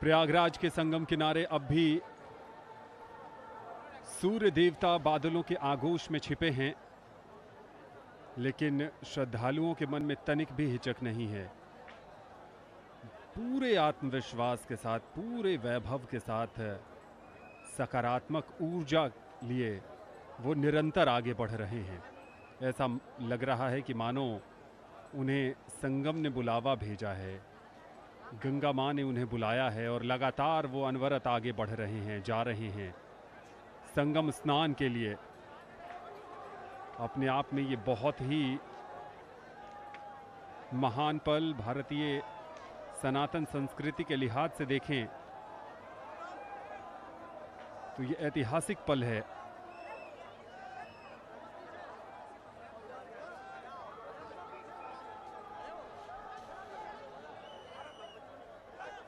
प्रयागराज के संगम किनारे अब भी सूर्य देवता बादलों के आगोश में छिपे हैं, लेकिन श्रद्धालुओं के मन में तनिक भी हिचक नहीं है। पूरे आत्मविश्वास के साथ, पूरे वैभव के साथ, सकारात्मक ऊर्जा लिए वो निरंतर आगे बढ़ रहे हैं। ऐसा लग रहा है कि मानो उन्हें संगम ने बुलावा भेजा है, गंगा माँ ने उन्हें बुलाया है और लगातार वो अनवरत आगे बढ़ रहे हैं, जा रहे हैं संगम स्नान के लिए। अपने आप में ये बहुत ही महान पल, भारतीय सनातन संस्कृति के लिहाज से देखें तो ये ऐतिहासिक पल है।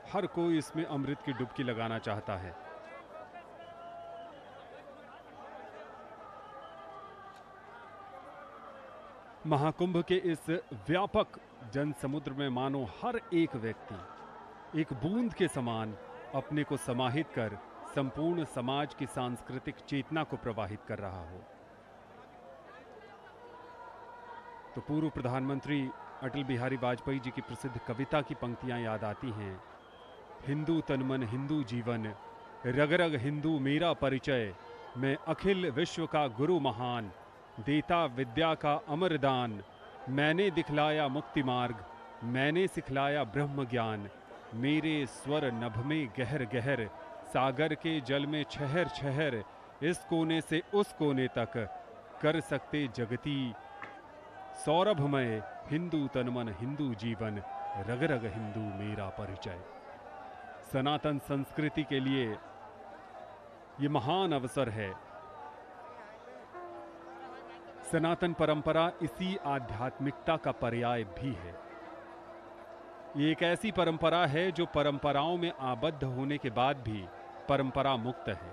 हर कोई इसमें अमृत की डुबकी लगाना चाहता है। महाकुंभ के इस व्यापक जन समुद्र में मानो हर एक व्यक्ति एक बूंद के समान अपने को समाहित कर संपूर्ण समाज की सांस्कृतिक चेतना को प्रवाहित कर रहा हो। तो पूर्व प्रधानमंत्री अटल बिहारी वाजपेयी जी की प्रसिद्ध कविता की पंक्तियां याद आती हैं। हिंदू तन मन हिंदू जीवन, रग रग हिंदू मेरा परिचय, मैं अखिल विश्व का गुरु महान, देता विद्या का अमर दान, मैंने दिखलाया मुक्ति मार्ग, मैंने सिखलाया ब्रह्म ज्ञान, मेरे स्वर नभ में गहर गहर, सागर के जल में छहर छहर, इस कोने से उस कोने तक कर सकते जगती सौरभमय, हिंदू तन मन हिंदू जीवन, रग रग हिंदू मेरा परिचय। सनातन संस्कृति के लिए ये महान अवसर है। सनातन परंपरा इसी आध्यात्मिकता का पर्याय भी है। ये एक ऐसी परंपरा है जो परंपराओं में आबद्ध होने के बाद भी परंपरा मुक्त है।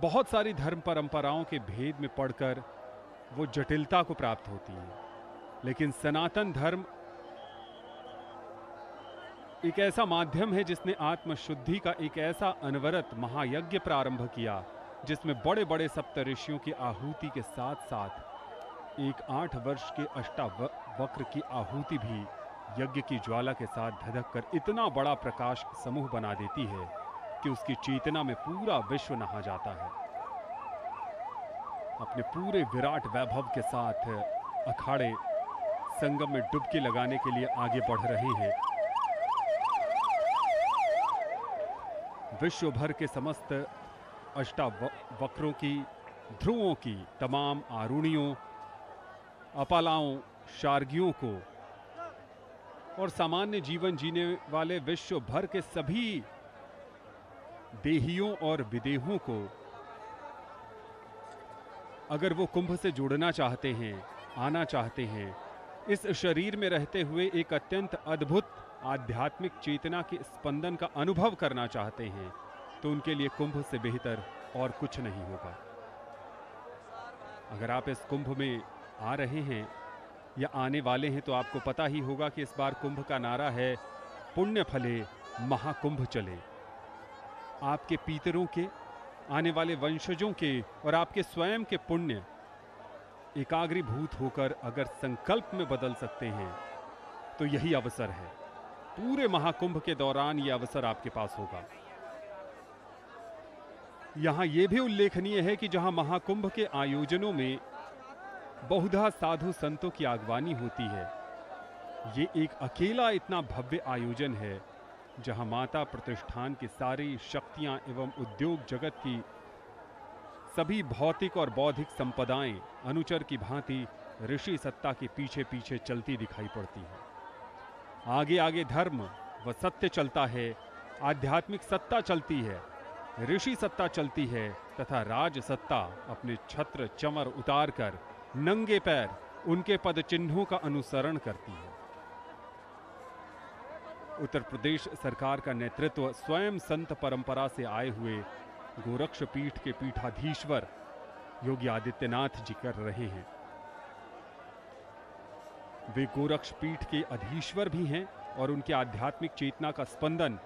बहुत सारी धर्म परंपराओं के भेद में पढ़कर वो जटिलता को प्राप्त होती है, लेकिन सनातन धर्म एक ऐसा माध्यम है जिसने आत्मशुद्धि का एक ऐसा अनवरत महायज्ञ प्रारंभ किया, जिसमें बड़े बड़े सप्तऋषियों की आहुति के साथ साथ एक 8 वर्ष के अष्टावक्र की आहुति भी यज्ञ की ज्वाला के साथ धधक कर इतना बड़ा प्रकाश समूह बना देती है कि उसकी चेतना में पूरा विश्व नहा जाता है। अपने पूरे विराट वैभव के साथ अखाड़े संगम में डुबकी लगाने के लिए आगे बढ़ रहे हैं। विश्व भर के समस्त अष्टावक्रों की, ध्रुवों की, तमाम आरुणियों, अपालाओं, शार्गियों को और सामान्य जीवन जीने वाले विश्व भर के सभी देहियों और विदेहों को अगर वो कुंभ से जुड़ना चाहते हैं, आना चाहते हैं, इस शरीर में रहते हुए एक अत्यंत अद्भुत आध्यात्मिक चेतना के स्पंदन का अनुभव करना चाहते हैं, तो उनके लिए कुंभ से बेहतर और कुछ नहीं होगा। अगर आप इस कुंभ में आ रहे हैं या आने वाले हैं तो आपको पता ही होगा कि इस बार कुंभ का नारा है, पुण्य फले महाकुंभ चले। आपके पितरों के, आने वाले वंशजों के और आपके स्वयं के पुण्य एकाग्रीभूत होकर अगर संकल्प में बदल सकते हैं तो यही अवसर है। पूरे महाकुंभ के दौरान यह अवसर आपके पास होगा। यहां यह भी उल्लेखनीय है कि जहां महाकुंभ के आयोजनों में बहुधा साधु संतों की आगवानी होती है, ये एक अकेला इतना भव्य आयोजन है जहां माता प्रतिष्ठान की सारी शक्तियां एवं उद्योग जगत की सभी भौतिक और बौद्धिक संपदाएं अनुचर की भांति ऋषि सत्ता के पीछे पीछे चलती दिखाई पड़ती है। आगे आगे धर्म व सत्य चलता है, आध्यात्मिक सत्ता चलती है, ऋषि सत्ता चलती है तथा राज सत्ता अपने छत्र चमर उतार कर नंगे पैर उनके पद चिन्हों का अनुसरण करती है। उत्तर प्रदेश सरकार का नेतृत्व स्वयं संत परंपरा से आए हुए गोरक्ष पीठ के पीठाधीश्वर योगी आदित्यनाथ जी कर रहे हैं। वे गोरक्ष पीठ के अधीश्वर भी हैं और उनकी आध्यात्मिक चेतना का स्पंदन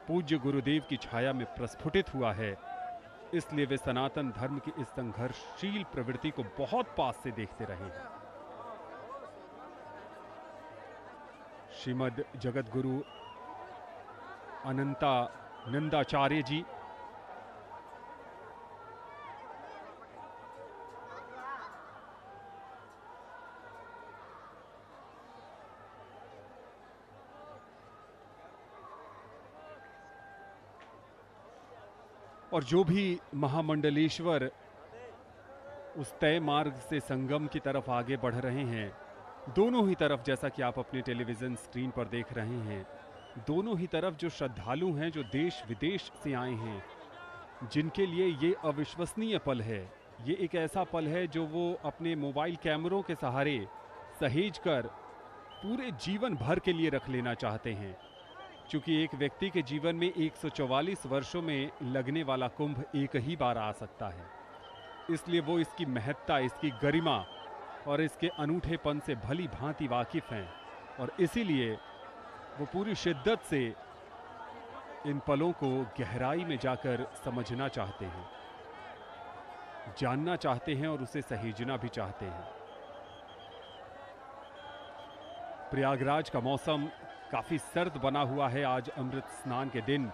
पूज्य गुरुदेव की छाया में प्रस्फुटित हुआ है, इसलिए वे सनातन धर्म की इस संघर्षशील प्रवृत्ति को बहुत पास से देखते रहे हैं। श्रीमद जगतगुरु अनंतानंदाचार्य जी और जो भी महामंडलेश्वर उस तय मार्ग से संगम की तरफ आगे बढ़ रहे हैं, दोनों ही तरफ, जैसा कि आप अपने टेलीविज़न स्क्रीन पर देख रहे हैं, दोनों ही तरफ जो श्रद्धालु हैं, जो देश विदेश से आए हैं, जिनके लिए ये अविश्वसनीय पल है, ये एक ऐसा पल है जो वो अपने मोबाइल कैमरों के सहारे सहेज कर पूरे जीवन भर के लिए रख लेना चाहते हैं। क्योंकि एक व्यक्ति के जीवन में 144 वर्षों में लगने वाला कुंभ एक ही बार आ सकता है, इसलिए वो इसकी महत्ता, इसकी गरिमा और इसके अनूठेपन से भली भांति वाकिफ हैं और इसीलिए वो पूरी शिद्दत से इन पलों को गहराई में जाकर समझना चाहते हैं, जानना चाहते हैं और उसे सहेजना भी चाहते हैं। प्रयागराज का मौसम काफ़ी सर्द बना हुआ है आज अमृत स्नान के दिन,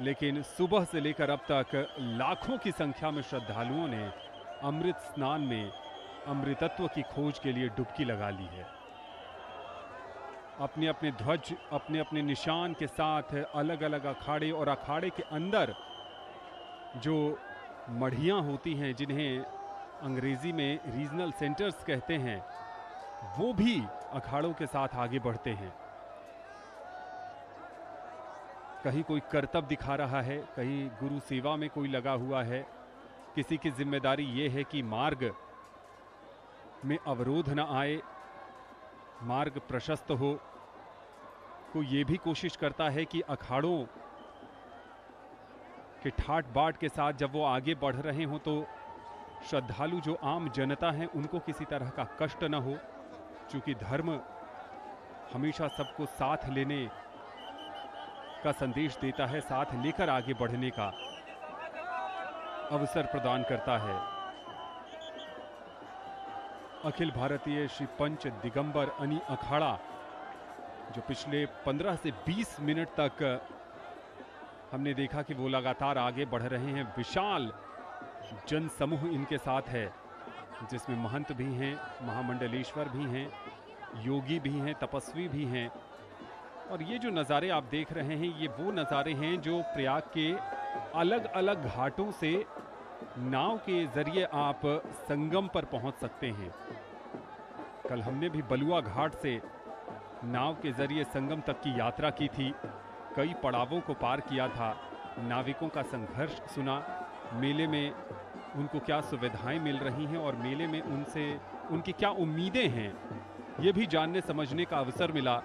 लेकिन सुबह से लेकर अब तक लाखों की संख्या में श्रद्धालुओं ने अमृत स्नान में अमृतत्व की खोज के लिए डुबकी लगा ली है। अपने अपने ध्वज, अपने अपने निशान के साथ अलग अलग अखाड़े और अखाड़े के अंदर जो मढ़ियाँ होती हैं, जिन्हें अंग्रेजी में रीजनल सेंटर्स कहते हैं, वो भी अखाड़ों के साथ आगे बढ़ते हैं। कहीं कोई करतब दिखा रहा है, कहीं गुरु सेवा में कोई लगा हुआ है, किसी की जिम्मेदारी ये है कि मार्ग में अवरोध न आए, मार्ग प्रशस्त हो। कोई ये भी कोशिश करता है कि अखाड़ों के ठाट बाट के साथ जब वो आगे बढ़ रहे हों तो श्रद्धालु जो आम जनता है उनको किसी तरह का कष्ट न हो, क्योंकि धर्म हमेशा सबको साथ लेने का संदेश देता है, साथ लेकर आगे बढ़ने का अवसर प्रदान करता है। अखिल भारतीय श्री पंच दिगंबर अनी अखाड़ा जो पिछले 15 से 20 मिनट तक हमने देखा कि वो लगातार आगे बढ़ रहे हैं। विशाल जनसमूह इनके साथ है, जिसमें महंत भी हैं, महामंडलेश्वर भी हैं, योगी भी हैं, तपस्वी भी हैं। और ये जो नज़ारे आप देख रहे हैं, ये वो नज़ारे हैं जो प्रयाग के अलग अलग घाटों से नाव के ज़रिए आप संगम पर पहुंच सकते हैं। कल हमने भी बलुआ घाट से नाव के ज़रिए संगम तक की यात्रा की थी, कई पड़ावों को पार किया था, नाविकों का संघर्ष सुना, मेले में उनको क्या सुविधाएं मिल रही हैं और मेले में उनसे उनकी क्या उम्मीदें हैं, ये भी जानने समझने का अवसर मिला।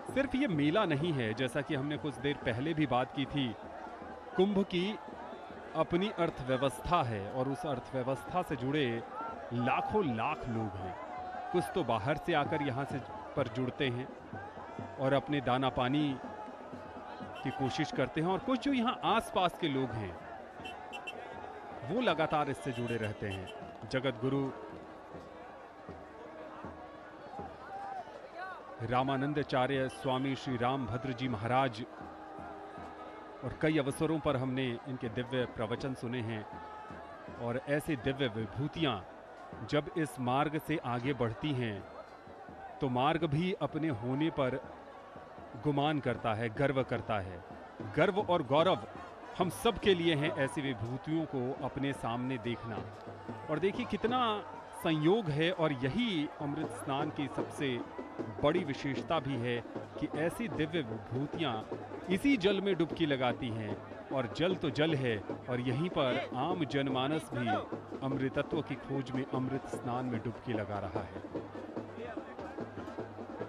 सिर्फ ये मेला नहीं है, जैसा कि हमने कुछ देर पहले भी बात की थी, कुंभ की अपनी अर्थव्यवस्था है और उस अर्थव्यवस्था से जुड़े लाखों लाख लोग हैं। कुछ तो बाहर से आकर यहाँ से पर जुड़ते हैं और अपने दाना पानी की कोशिश करते हैं, और कुछ जो यहाँ आसपास के लोग हैं वो लगातार इससे जुड़े रहते हैं। जगत गुरु रामानंदाचार्य स्वामी श्री रामभद्र जी महाराज, और कई अवसरों पर हमने इनके दिव्य प्रवचन सुने हैं। और ऐसे दिव्य विभूतियाँ जब इस मार्ग से आगे बढ़ती हैं तो मार्ग भी अपने होने पर गुमान करता है, गर्व करता है। गर्व और गौरव हम सब के लिए हैं ऐसी विभूतियों को अपने सामने देखना। और देखिए कितना संयोग है, और यही अमृत स्नान की सबसे बड़ी विशेषता भी है कि ऐसी दिव्य विभूतियाँ इसी जल में डुबकी लगाती हैं, और जल तो जल है, और यहीं पर आम जनमानस भी अमृतत्व की खोज में अमृत स्नान में डुबकी लगा रहा है।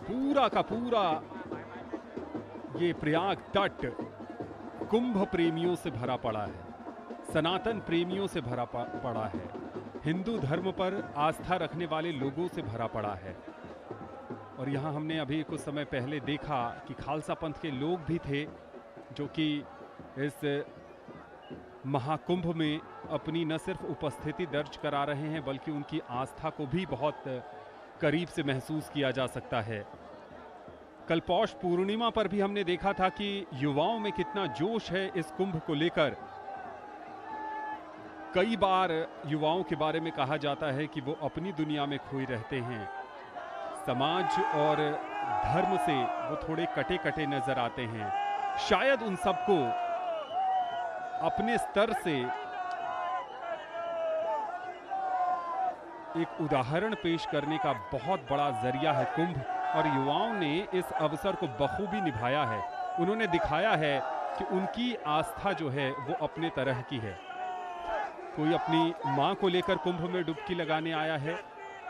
पूरा का पूरा ये प्रयाग तट कुंभ प्रेमियों से भरा पड़ा है, सनातन प्रेमियों से भरा पड़ा है, हिंदू धर्म पर आस्था रखने वाले लोगों से भरा पड़ा है। और यहाँ हमने अभी कुछ समय पहले देखा कि खालसा पंथ के लोग भी थे जो कि इस महाकुंभ में अपनी न सिर्फ उपस्थिति दर्ज करा रहे हैं बल्कि उनकी आस्था को भी बहुत करीब से महसूस किया जा सकता है। कल पौष पूर्णिमा पर भी हमने देखा था कि युवाओं में कितना जोश है इस कुंभ को लेकर। कई बार युवाओं के बारे में कहा जाता है कि वो अपनी दुनिया में खोए रहते हैं, समाज और धर्म से वो थोड़े कटे कटे नजर आते हैं। शायद उन सबको अपने स्तर से एक उदाहरण पेश करने का बहुत बड़ा जरिया है कुंभ, और युवाओं ने इस अवसर को बखूबी निभाया है। उन्होंने दिखाया है कि उनकी आस्था जो है वो अपने तरह की है। कोई अपनी मां को लेकर कुंभ में डुबकी लगाने आया है,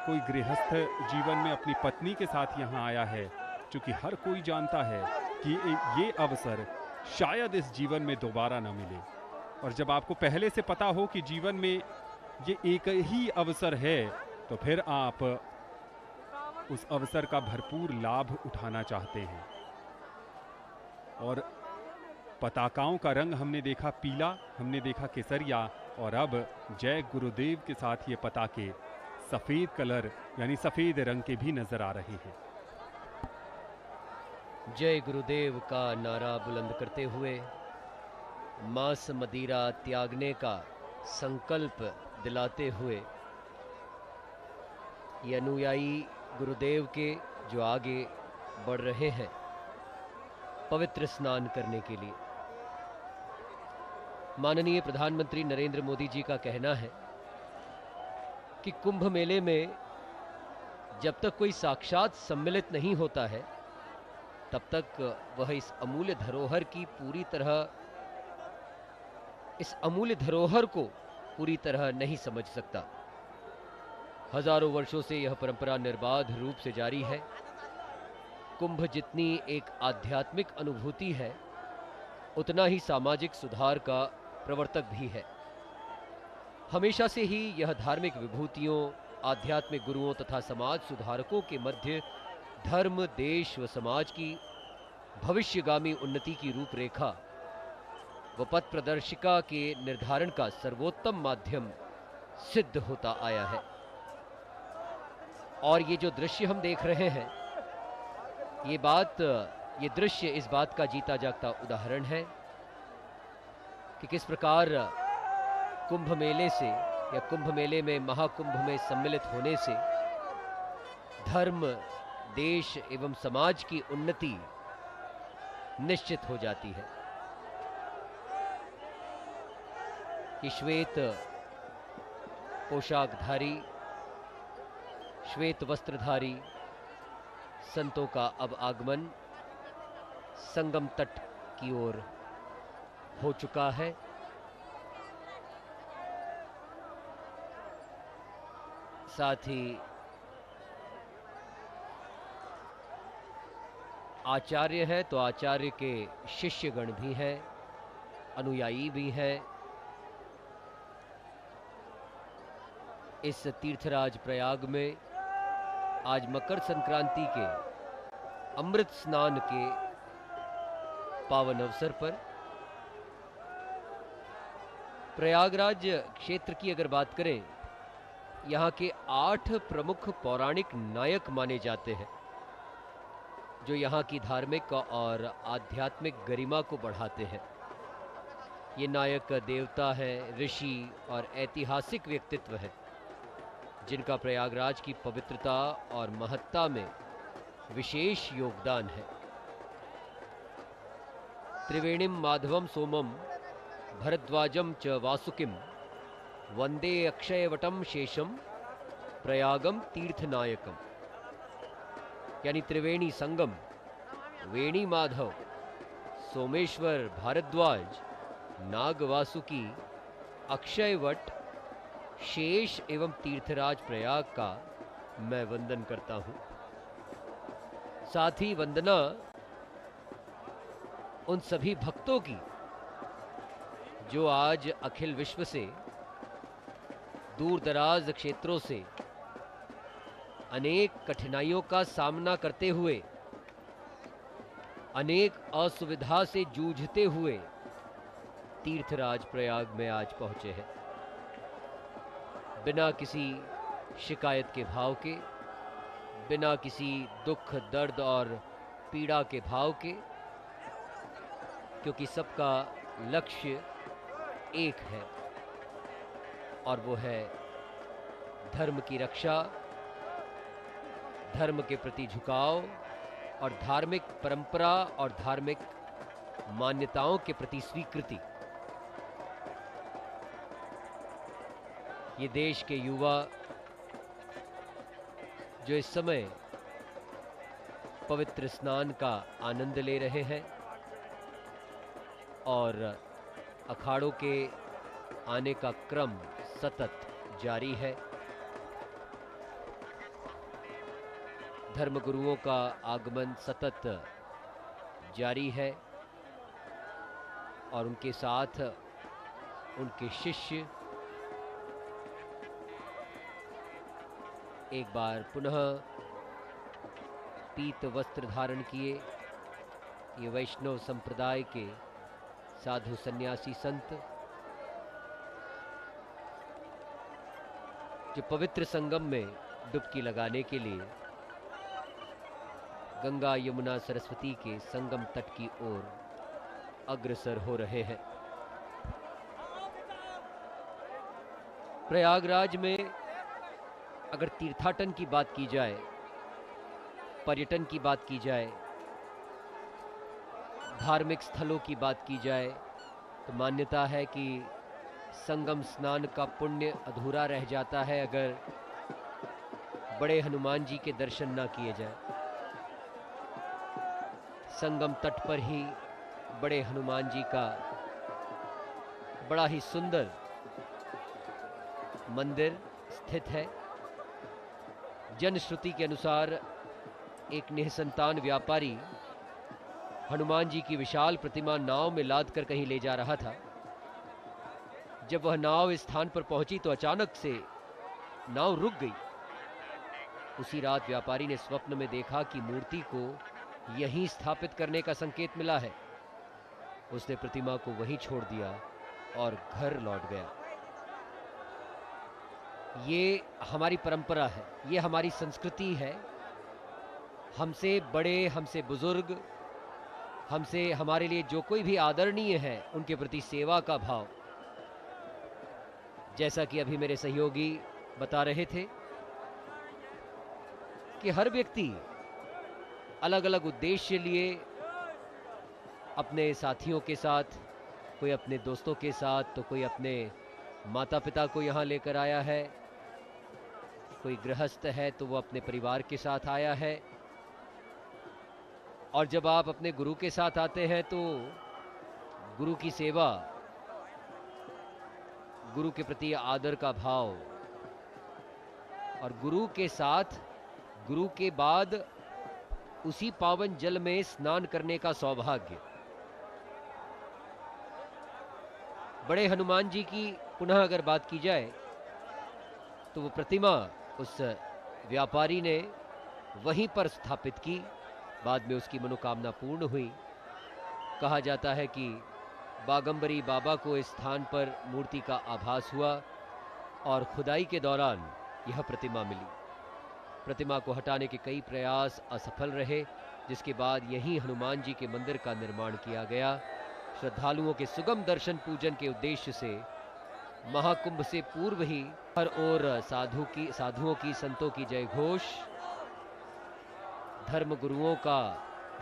कोई गृहस्थ जीवन में अपनी पत्नी के साथ यहाँ आया है, क्योंकि हर कोई जानता है कि ये अवसर शायद इस जीवन में दोबारा ना मिले। और जब आपको पहले से पता हो कि जीवन में ये एक ही अवसर है, तो फिर आप उस अवसर का भरपूर लाभ उठाना चाहते हैं। और पताकाओं का रंग हमने देखा पीला, हमने देखा केसरिया, और अब जय गुरुदेव के साथ ये पताके सफेद कलर यानी सफेद रंग के भी नजर आ रहे हैं। जय गुरुदेव का नारा बुलंद करते हुए मांस मदिरा त्यागने का संकल्प दिलाते हुए ये अनुयायी गुरुदेव के जो आगे बढ़ रहे हैं पवित्र स्नान करने के लिए। माननीय प्रधानमंत्री नरेंद्र मोदी जी का कहना है कि कुंभ मेले में जब तक कोई साक्षात सम्मिलित नहीं होता है तब तक वह इस अमूल्य धरोहर को पूरी तरह नहीं समझ सकता। हजारों वर्षों से यह परंपरा निर्बाध रूप से जारी है। कुंभ जितनी एक आध्यात्मिक अनुभूति है उतना ही सामाजिक सुधार का प्रवर्तक भी है। हमेशा से ही यह धार्मिक विभूतियों, आध्यात्मिक गुरुओं तथा समाज सुधारकों के मध्य धर्म, देश व समाज की भविष्यगामी उन्नति की रूपरेखा व पथ प्रदर्शिका के निर्धारण का सर्वोत्तम माध्यम सिद्ध होता आया है। और ये जो दृश्य हम देख रहे हैं, ये दृश्य इस बात का जीता जागता उदाहरण है कि किस प्रकार कुंभ मेले से या कुंभ मेले में महाकुंभ में सम्मिलित होने से धर्म, देश एवं समाज की उन्नति निश्चित हो जाती है। कि श्वेत पोशाकधारी, श्वेत वस्त्रधारी संतों का अब आगमन संगम तट की ओर हो चुका है। साथ ही आचार्य है तो आचार्य के शिष्यगण भी हैं, अनुयायी भी हैं। इस तीर्थराज प्रयाग में आज मकर संक्रांति के अमृत स्नान के पावन अवसर पर प्रयागराज क्षेत्र की अगर बात करें, यहाँ के 8 प्रमुख पौराणिक नायक माने जाते हैं जो यहाँ की धार्मिक और आध्यात्मिक गरिमा को बढ़ाते हैं। ये नायक देवता है, ऋषि और ऐतिहासिक व्यक्तित्व है जिनका प्रयागराज की पवित्रता और महत्ता में विशेष योगदान है। त्रिवेणीम माधवम सोमम भरद्वाजम च वासुकिम वंदे अक्षयवटम शेषम प्रयागम तीर्थनायकम। यानी त्रिवेणी संगम, वेणी माधव, सोमेश्वर भारद्वाज, नाग वासुकी, अक्षयवट, शेष एवं तीर्थराज प्रयाग का मैं वंदन करता हूं। साथ ही वंदना उन सभी भक्तों की जो आज अखिल विश्व से, दूर दराज क्षेत्रों से अनेक कठिनाइयों का सामना करते हुए, अनेक असुविधा से जूझते हुए तीर्थराज प्रयाग में आज पहुंचे हैं। बिना किसी शिकायत के भाव के, बिना किसी दुख दर्द और पीड़ा के भाव के, क्योंकि सबका लक्ष्य एक है और वो है धर्म की रक्षा, धर्म के प्रति झुकाव और धार्मिक परंपरा और धार्मिक मान्यताओं के प्रति स्वीकृति। ये देश के युवा जो इस समय पवित्र स्नान का आनंद ले रहे हैं और अखाड़ों के आने का क्रम सतत जारी है। धर्मगुरुओं का आगमन सतत जारी है और उनके साथ उनके शिष्य एक बार पुनः पीत वस्त्र धारण किए। ये वैष्णव संप्रदाय के साधु सन्यासी संत जो पवित्र संगम में डुबकी लगाने के लिए गंगा यमुना सरस्वती के संगम तट की ओर अग्रसर हो रहे हैं। प्रयागराज में अगर तीर्थाटन की बात की जाए, पर्यटन की बात की जाए, धार्मिक स्थलों की बात की जाए, तो मान्यता है कि संगम स्नान का पुण्य अधूरा रह जाता है अगर बड़े हनुमान जी के दर्शन ना किए जाए। संगम तट पर ही बड़े हनुमान जी का बड़ा ही सुंदर मंदिर स्थित है। जनश्रुति के अनुसार एक निःसंतान व्यापारी हनुमान जी की विशाल प्रतिमा नाव में लाद कर कहीं ले जा रहा था। जब वह नाव इस स्थान पर पहुंची तो अचानक से नाव रुक गई। उसी रात व्यापारी ने स्वप्न में देखा कि मूर्ति को यहीं स्थापित करने का संकेत मिला है। उसने प्रतिमा को वहीं छोड़ दिया और घर लौट गया। ये हमारी परंपरा है, ये हमारी संस्कृति है। हमसे बड़े, हमसे बुजुर्ग, हमसे हमारे लिए जो कोई भी आदरणीय है, उनके प्रति सेवा का भाव। जैसा कि अभी मेरे सहयोगी बता रहे थे कि हर व्यक्ति अलग अलग उद्देश्य लिए अपने साथियों के साथ, कोई अपने दोस्तों के साथ, तो कोई अपने माता पिता को यहाँ लेकर आया है, कोई गृहस्थ है तो वो अपने परिवार के साथ आया है। और जब आप अपने गुरु के साथ आते हैं तो गुरु की सेवा, गुरु के प्रति आदर का भाव और गुरु के साथ, गुरु के बाद उसी पावन जल में स्नान करने का सौभाग्य। बड़े हनुमान जी की पुनः अगर बात की जाए तो वो प्रतिमा उस व्यापारी ने वहीं पर स्थापित की। बाद में उसकी मनोकामना पूर्ण हुई। कहा जाता है कि बागंबरी बाबा को इस स्थान पर मूर्ति का आभास हुआ और खुदाई के दौरान यह प्रतिमा मिली। प्रतिमा को हटाने के कई प्रयास असफल रहे, जिसके बाद यहीं हनुमान जी के मंदिर का निर्माण किया गया। श्रद्धालुओं के सुगम दर्शन पूजन के उद्देश्य से महाकुंभ से पूर्व ही हर ओर साधुओं की, संतों की जय घोष, धर्म गुरुओं का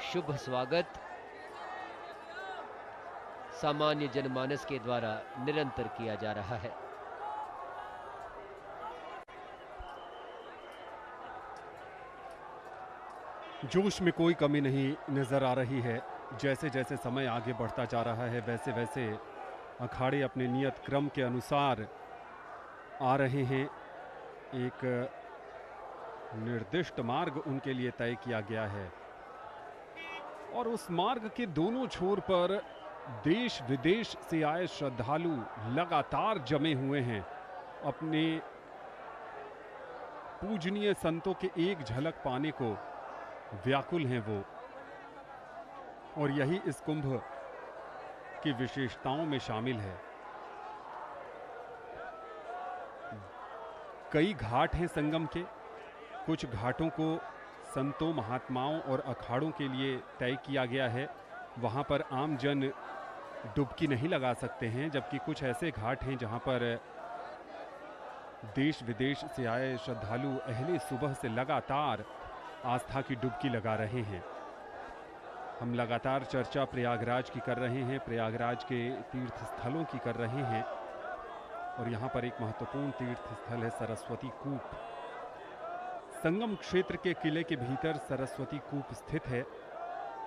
शुभ स्वागत सामान्य जनमानस के द्वारा निरंतर किया जा रहा है। जोश में कोई कमी नहीं नजर आ रही है। जैसे जैसे समय आगे बढ़ता जा रहा है वैसे वैसे अखाड़े अपने नियत क्रम के अनुसार आ रहे हैं। एक निर्दिष्ट मार्ग उनके लिए तय किया गया है और उस मार्ग के दोनों छोर पर देश विदेश से आए श्रद्धालु लगातार जमे हुए हैं। अपने पूजनीय संतों के एक झलक पाने को व्याकुल हैं वो, और यही इस कुंभ की विशेषताओं में शामिल है। कई घाट हैं संगम के। कुछ घाटों को संतों, महात्माओं और अखाड़ों के लिए तय किया गया है, वहाँ पर आम जन डुबकी नहीं लगा सकते हैं, जबकि कुछ ऐसे घाट हैं जहाँ पर देश विदेश से आए श्रद्धालु अहले सुबह से लगातार आस्था की डुबकी लगा रहे हैं। हम लगातार चर्चा प्रयागराज की कर रहे हैं, प्रयागराज के तीर्थ स्थलों की कर रहे हैं, और यहाँ पर एक महत्वपूर्ण तीर्थ स्थल है सरस्वती कूप। संगम क्षेत्र के किले के भीतर सरस्वती कूप स्थित है,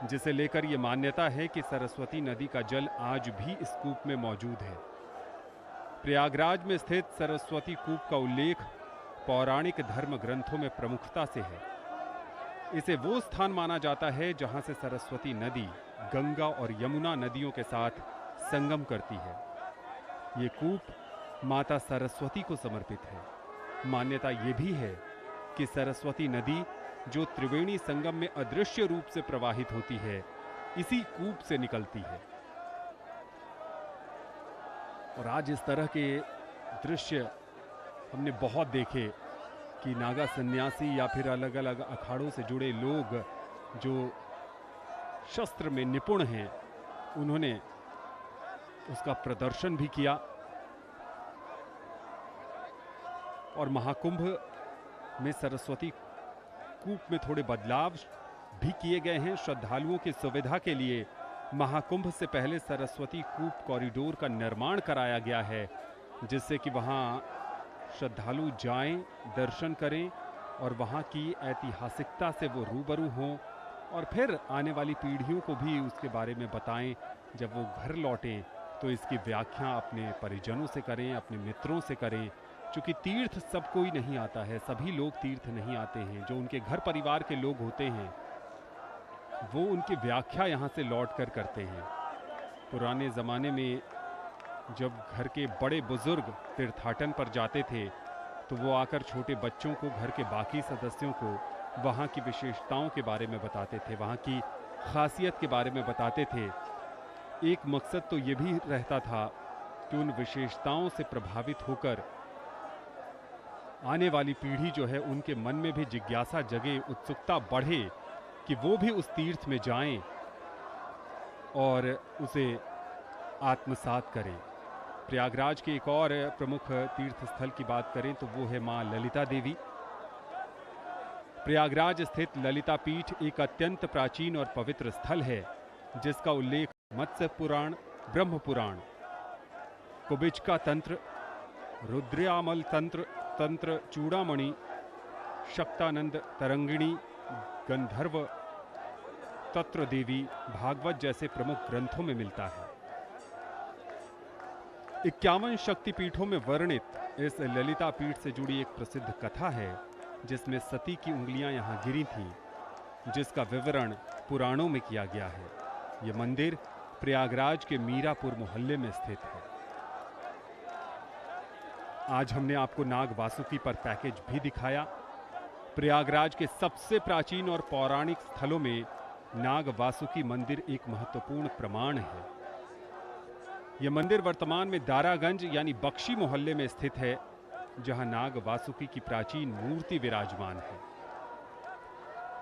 जिसे लेकर ये मान्यता है कि सरस्वती नदी का जल आज भी इस कूप में मौजूद है। प्रयागराज में स्थित सरस्वती कूप का उल्लेख पौराणिक धर्म ग्रंथों में प्रमुखता से है। इसे वो स्थान माना जाता है जहां से सरस्वती नदी गंगा और यमुना नदियों के साथ संगम करती है। ये कूप माता सरस्वती को समर्पित है। मान्यता ये भी है कि सरस्वती नदी जो त्रिवेणी संगम में अदृश्य रूप से प्रवाहित होती है, इसी कूप से निकलती है। और आज इस तरह के दृश्य हमने बहुत देखे कि नागा सन्यासी या फिर अलग अलग अखाड़ों से जुड़े लोग जो शस्त्र में निपुण हैं, उन्होंने उसका प्रदर्शन भी किया। और महाकुंभ में सरस्वती कूप में थोड़े बदलाव भी किए गए हैं। श्रद्धालुओं की सुविधा के लिए महाकुंभ से पहले सरस्वती कूप कॉरिडोर का निर्माण कराया गया है, जिससे कि वहां श्रद्धालु जाएं, दर्शन करें और वहां की ऐतिहासिकता से वो रूबरू हों, और फिर आने वाली पीढ़ियों को भी उसके बारे में बताएं। जब वो घर लौटें तो इसकी व्याख्या अपने परिजनों से करें, अपने मित्रों से करें, क्योंकि तीर्थ सब कोई नहीं आता है, सभी लोग तीर्थ नहीं आते हैं। जो उनके घर परिवार के लोग होते हैं वो उनकी व्याख्या यहाँ से लौट कर करते हैं। पुराने ज़माने में जब घर के बड़े बुजुर्ग तीर्थाटन पर जाते थे तो वो आकर छोटे बच्चों को, घर के बाकी सदस्यों को वहाँ की विशेषताओं के बारे में बताते थे, वहाँ की खासियत के बारे में बताते थे। एक मकसद तो ये भी रहता था कि उन विशेषताओं से प्रभावित होकर आने वाली पीढ़ी जो है उनके मन में भी जिज्ञासा जगे, उत्सुकता बढ़े कि वो भी उस तीर्थ में जाएं और उसे आत्मसात करें। प्रयागराज के एक और प्रमुख तीर्थ स्थल की बात करें तो वो है मां ललिता देवी। प्रयागराज स्थित ललिता पीठ एक अत्यंत प्राचीन और पवित्र स्थल है, जिसका उल्लेख मत्स्य पुराण, ब्रह्म पुराण, कुबिचका तंत्र, रुद्रयामल तंत्र चूड़ामणि, शक्तानंद तरंगिणी, गंधर्व तत्र देवी, भागवत जैसे प्रमुख ग्रंथों में मिलता है। 51 शक्तिपीठों में वर्णित इस ललिता पीठ से जुड़ी एक प्रसिद्ध कथा है, जिसमें सती की उंगलियां यहां गिरी थीं, जिसका विवरण पुराणों में किया गया है। यह मंदिर प्रयागराज के मीरापुर मोहल्ले में स्थित है। आज हमने आपको नाग वासुकी पर पैकेज भी दिखाया। प्रयागराज के सबसे प्राचीन और पौराणिक स्थलों में नाग वासुकी मंदिर एक महत्वपूर्ण प्रमाण है। यह मंदिर वर्तमान में दारागंज यानी बख्शी मोहल्ले में स्थित है, जहां नाग वासुकी की प्राचीन मूर्ति विराजमान है।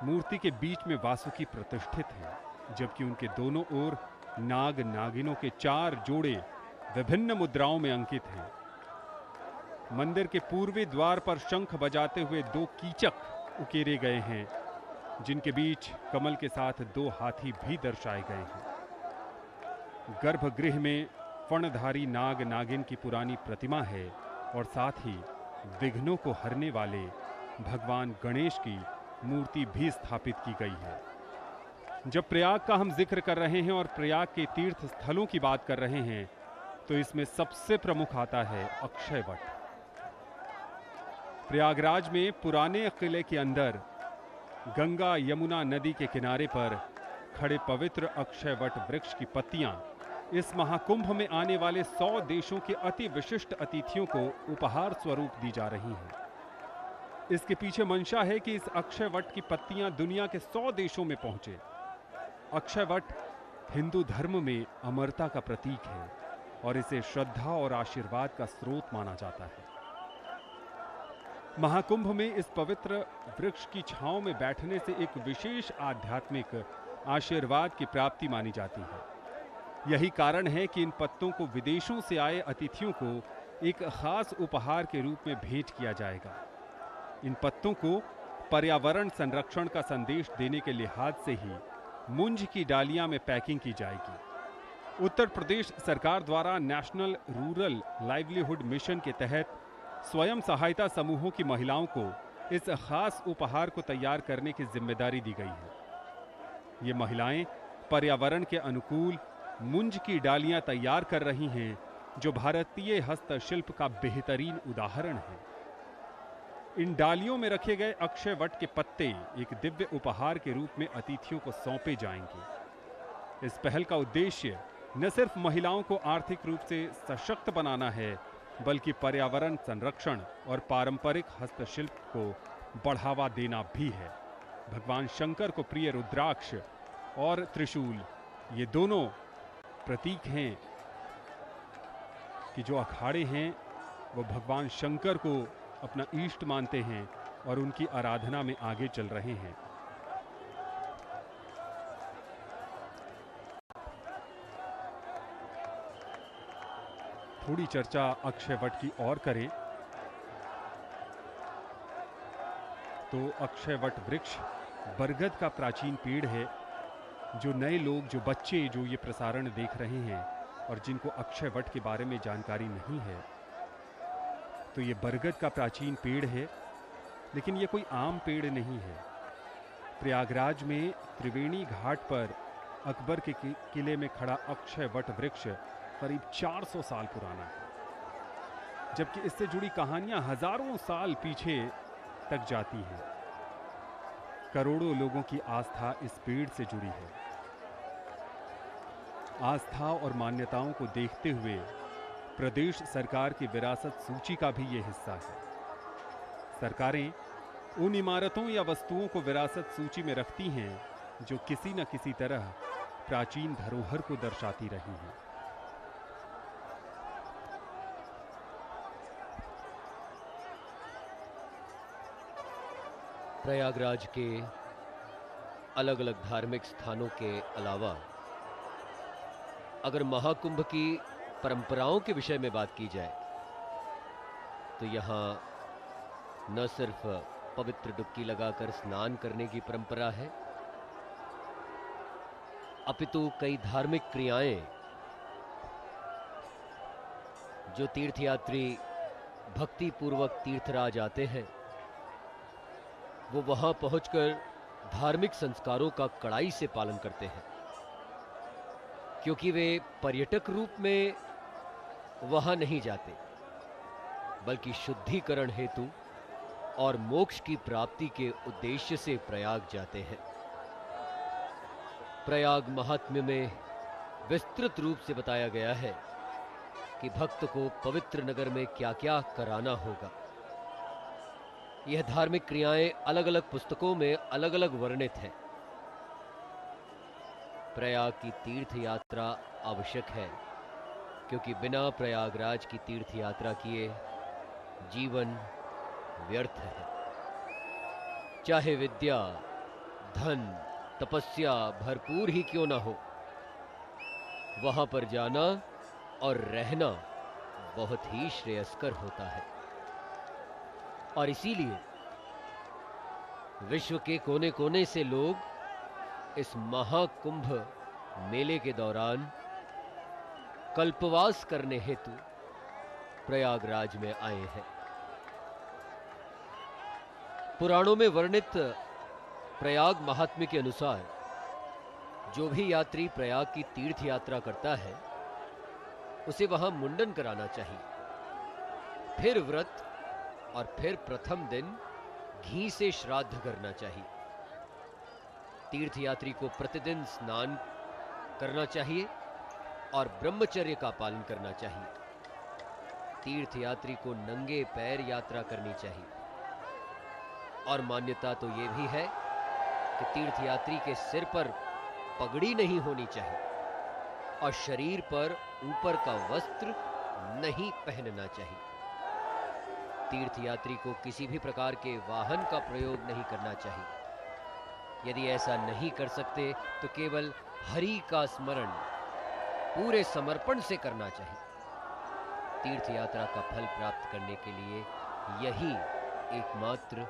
मूर्ति के बीच में वासुकी प्रतिष्ठित है, जबकि उनके दोनों ओर नाग नागिनों के 4 जोड़े विभिन्न मुद्राओं में अंकित हैं। मंदिर के पूर्वी द्वार पर शंख बजाते हुए 2 कीचक उकेरे गए हैं, जिनके बीच कमल के साथ 2 हाथी भी दर्शाए गए हैं। गर्भगृह में फणधारी नाग नागिन की पुरानी प्रतिमा है, और साथ ही विघ्नों को हरने वाले भगवान गणेश की मूर्ति भी स्थापित की गई है। जब प्रयाग का हम जिक्र कर रहे हैं और प्रयाग के तीर्थ स्थलों की बात कर रहे हैं, तो इसमें सबसे प्रमुख आता है अक्षय वट। प्रयागराज में पुराने किले के अंदर गंगा यमुना नदी के किनारे पर खड़े पवित्र अक्षय वट वृक्ष की पत्तियां इस महाकुंभ में आने वाले 100 देशों के अति विशिष्ट अतिथियों को उपहार स्वरूप दी जा रही हैं। इसके पीछे मंशा है कि इस अक्षय वट की पत्तियां दुनिया के 100 देशों में पहुंचे। अक्षय वट हिंदू धर्म में अमरता का प्रतीक है और इसे श्रद्धा और आशीर्वाद का स्रोत माना जाता है। महाकुंभ में इस पवित्र वृक्ष की छांव में बैठने से एक विशेष आध्यात्मिक आशीर्वाद की प्राप्ति मानी जाती है। यही कारण है कि इन पत्तों को विदेशों से आए अतिथियों को एक खास उपहार के रूप में भेंट किया जाएगा। इन पत्तों को पर्यावरण संरक्षण का संदेश देने के लिहाज से ही मुंज की डालियां में पैकिंग की जाएगी। उत्तर प्रदेश सरकार द्वारा नेशनल रूरल लाइवलीहुड मिशन के तहत स्वयं सहायता समूहों की महिलाओं को इस खास उपहार को तैयार करने की जिम्मेदारी दी गई है। ये महिलाएं पर्यावरण के अनुकूल मुंज की डालियां तैयार कर रही हैं, जो भारतीय हस्तशिल्प का बेहतरीन उदाहरण है। इन डालियों में रखे गए अक्षय वट के पत्ते एक दिव्य उपहार के रूप में अतिथियों को सौंपे जाएंगे। इस पहल का उद्देश्य न सिर्फ महिलाओं को आर्थिक रूप से सशक्त बनाना है, बल्कि पर्यावरण संरक्षण और पारंपरिक हस्तशिल्प को बढ़ावा देना भी है। भगवान शंकर को प्रिय रुद्राक्ष और त्रिशूल ये दोनों प्रतीक हैं कि जो अखाड़े हैं वो भगवान शंकर को अपना इष्ट मानते हैं और उनकी आराधना में आगे चल रहे हैं। थोड़ी चर्चा अक्षय वट की और करें तो अक्षय वट वृक्ष बरगद का प्राचीन पेड़ है। जो नए लोग, जो बच्चे जो ये प्रसारण देख रहे हैं और जिनको अक्षय वट के बारे में जानकारी नहीं है, तो ये बरगद का प्राचीन पेड़ है, लेकिन ये कोई आम पेड़ नहीं है। प्रयागराज में त्रिवेणी घाट पर अकबर के किले में खड़ा अक्षय वट वृक्ष करीब 400 साल पुराना है, जबकि इससे जुड़ी कहानियां हजारों साल पीछे तक जाती हैं। करोड़ों लोगों की आस्था इस पेड़ से जुड़ी है। आस्था और मान्यताओं को देखते हुए प्रदेश सरकार की विरासत सूची का भी ये हिस्सा है। सरकारें उन इमारतों या वस्तुओं को विरासत सूची में रखती हैं जो किसी न किसी तरह प्राचीन धरोहर को दर्शाती रही हैं। प्रयागराज के अलग अलग धार्मिक स्थानों के अलावा अगर महाकुंभ की परंपराओं के विषय में बात की जाए तो यहाँ न सिर्फ पवित्र डुबकी लगाकर स्नान करने की परंपरा है, अपितु कई धार्मिक क्रियाएं जो तीर्थयात्री भक्ति पूर्वक तीर्थराज आते हैं वो वहां पहुंचकर धार्मिक संस्कारों का कड़ाई से पालन करते हैं, क्योंकि वे पर्यटक रूप में वहां नहीं जाते बल्कि शुद्धिकरण हेतु और मोक्ष की प्राप्ति के उद्देश्य से प्रयाग जाते हैं। प्रयाग महात्म्य में विस्तृत रूप से बताया गया है कि भक्त को पवित्र नगर में क्या क्या कराना होगा। यह धार्मिक क्रियाएं अलग अलग पुस्तकों में अलग अलग वर्णित हैं। प्रयाग की तीर्थ यात्रा आवश्यक है, क्योंकि बिना प्रयागराज की तीर्थ यात्रा किए जीवन व्यर्थ है। चाहे विद्या, धन, तपस्या भरपूर ही क्यों ना हो, वहां पर जाना और रहना बहुत ही श्रेयस्कर होता है। और इसीलिए विश्व के कोने कोने से लोग इस महाकुंभ मेले के दौरान कल्पवास करने हेतु प्रयागराज में आए हैं। पुराणों में वर्णित प्रयाग महात्म्य के अनुसार जो भी यात्री प्रयाग की तीर्थ यात्रा करता है उसे वहां मुंडन कराना चाहिए, फिर व्रत और फिर प्रथम दिन घी से श्राद्ध करना चाहिए। तीर्थयात्री को प्रतिदिन स्नान करना चाहिए और ब्रह्मचर्य का पालन करना चाहिए। तीर्थयात्री को नंगे पैर यात्रा करनी चाहिए। और मान्यता तो ये भी है कि तीर्थयात्री के सिर पर पगड़ी नहीं होनी चाहिए और शरीर पर ऊपर का वस्त्र नहीं पहनना चाहिए। तीर्थयात्री को किसी भी प्रकार के वाहन का प्रयोग नहीं करना चाहिए। यदि ऐसा नहीं कर सकते तो केवल हरि का स्मरण पूरे समर्पण से करना चाहिए। तीर्थ यात्रा का फल प्राप्त करने के लिए यही एकमात्र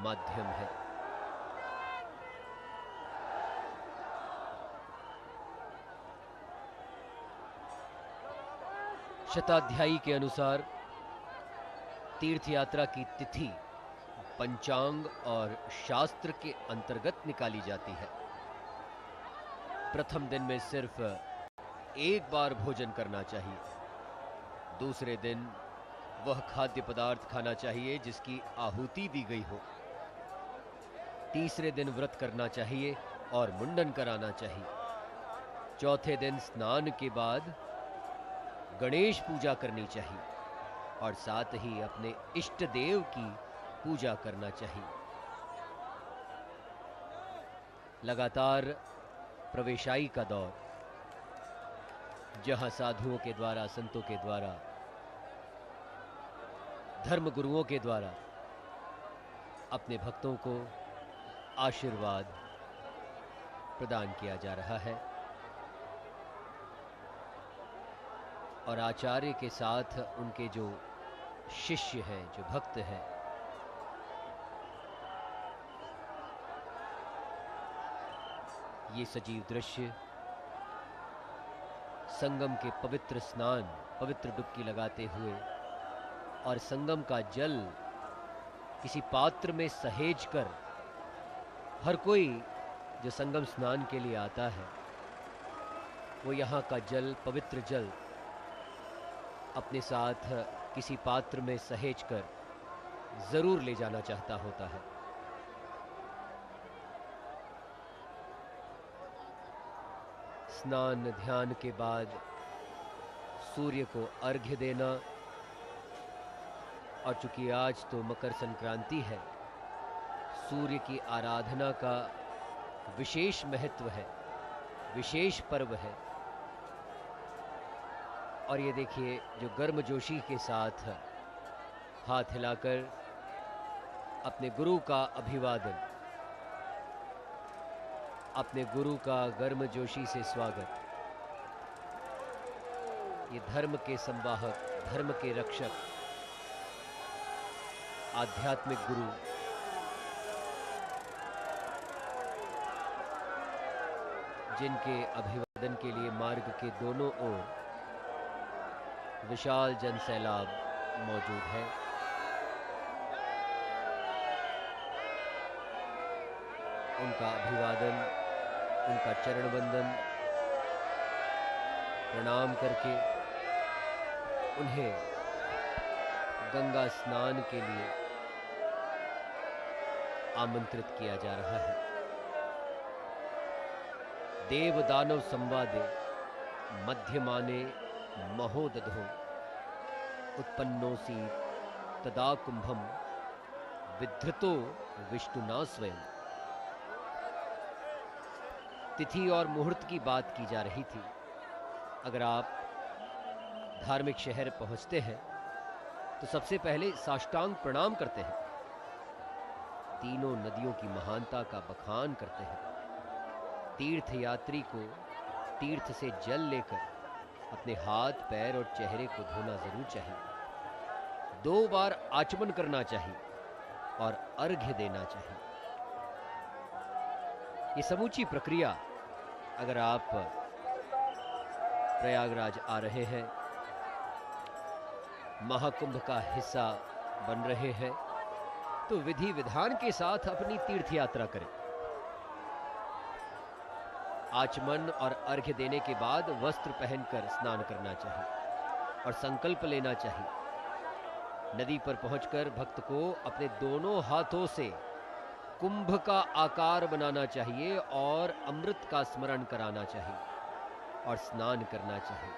माध्यम है। शताध्यायी के अनुसार तीर्थ यात्रा की तिथि पंचांग और शास्त्र के अंतर्गत निकाली जाती है। प्रथम दिन में सिर्फ एक बार भोजन करना चाहिए। दूसरे दिन वह खाद्य पदार्थ खाना चाहिए जिसकी आहुति दी गई हो। तीसरे दिन व्रत करना चाहिए और मुंडन कराना चाहिए। चौथे दिन स्नान के बाद गणेश पूजा करनी चाहिए और साथ ही अपने इष्ट देव की पूजा करना चाहिए। लगातार प्रवेशाई का दौर, जहां साधुओं के द्वारा, संतों के द्वारा, धर्म गुरुओं के द्वारा अपने भक्तों को आशीर्वाद प्रदान किया जा रहा है और आचार्य के साथ उनके जो शिष्य हैं, जो भक्त हैं, ये सजीव दृश्य संगम के पवित्र स्नान, पवित्र डुबकी लगाते हुए और संगम का जल किसी पात्र में सहेज कर हर कोई जो संगम स्नान के लिए आता है वो यहाँ का जल, पवित्र जल अपने साथ किसी पात्र में सहेज कर जरूर ले जाना चाहता होता है। स्नान ध्यान के बाद सूर्य को अर्घ्य देना, और चूंकि आज तो मकर संक्रांति है, सूर्य की आराधना का विशेष महत्व है, विशेष पर्व है। और ये देखिए जो गर्मजोशी के साथ हाथ हिलाकर अपने गुरु का अभिवादन, अपने गुरु का गर्मजोशी से स्वागत, ये धर्म के संवाहक, धर्म के रक्षक, आध्यात्मिक गुरु जिनके अभिवादन के लिए मार्ग के दोनों ओर विशाल जन सैलाब मौजूद है। उनका अभिवादन, उनका चरण वंदन प्रणाम करके उन्हें गंगा स्नान के लिए आमंत्रित किया जा रहा है। देव दानव संवादे मध्यमाने महोदधो उत्पन्नोसी तदा कुंभम विधृतो विष्णुना स्वयं। तिथि और मुहूर्त की बात की जा रही थी। अगर आप धार्मिक शहर पहुंचते हैं तो सबसे पहले साष्टांग प्रणाम करते हैं, तीनों नदियों की महानता का बखान करते हैं। तीर्थ यात्री को तीर्थ से जल लेकर अपने हाथ, पैर और चेहरे को धोना जरूर चाहिए। 2 बार आचमन करना चाहिए और अर्घ्य देना चाहिए। ये समूची प्रक्रिया, अगर आप प्रयागराज आ रहे हैं, महाकुंभ का हिस्सा बन रहे हैं, तो विधि विधान के साथ अपनी तीर्थ यात्रा करें। आचमन और अर्घ्य देने के बाद वस्त्र पहनकर स्नान करना चाहिए और संकल्प लेना चाहिए। नदी पर पहुंचकर भक्त को अपने दोनों हाथों से कुंभ का आकार बनाना चाहिए और अमृत का स्मरण कराना चाहिए और स्नान करना चाहिए।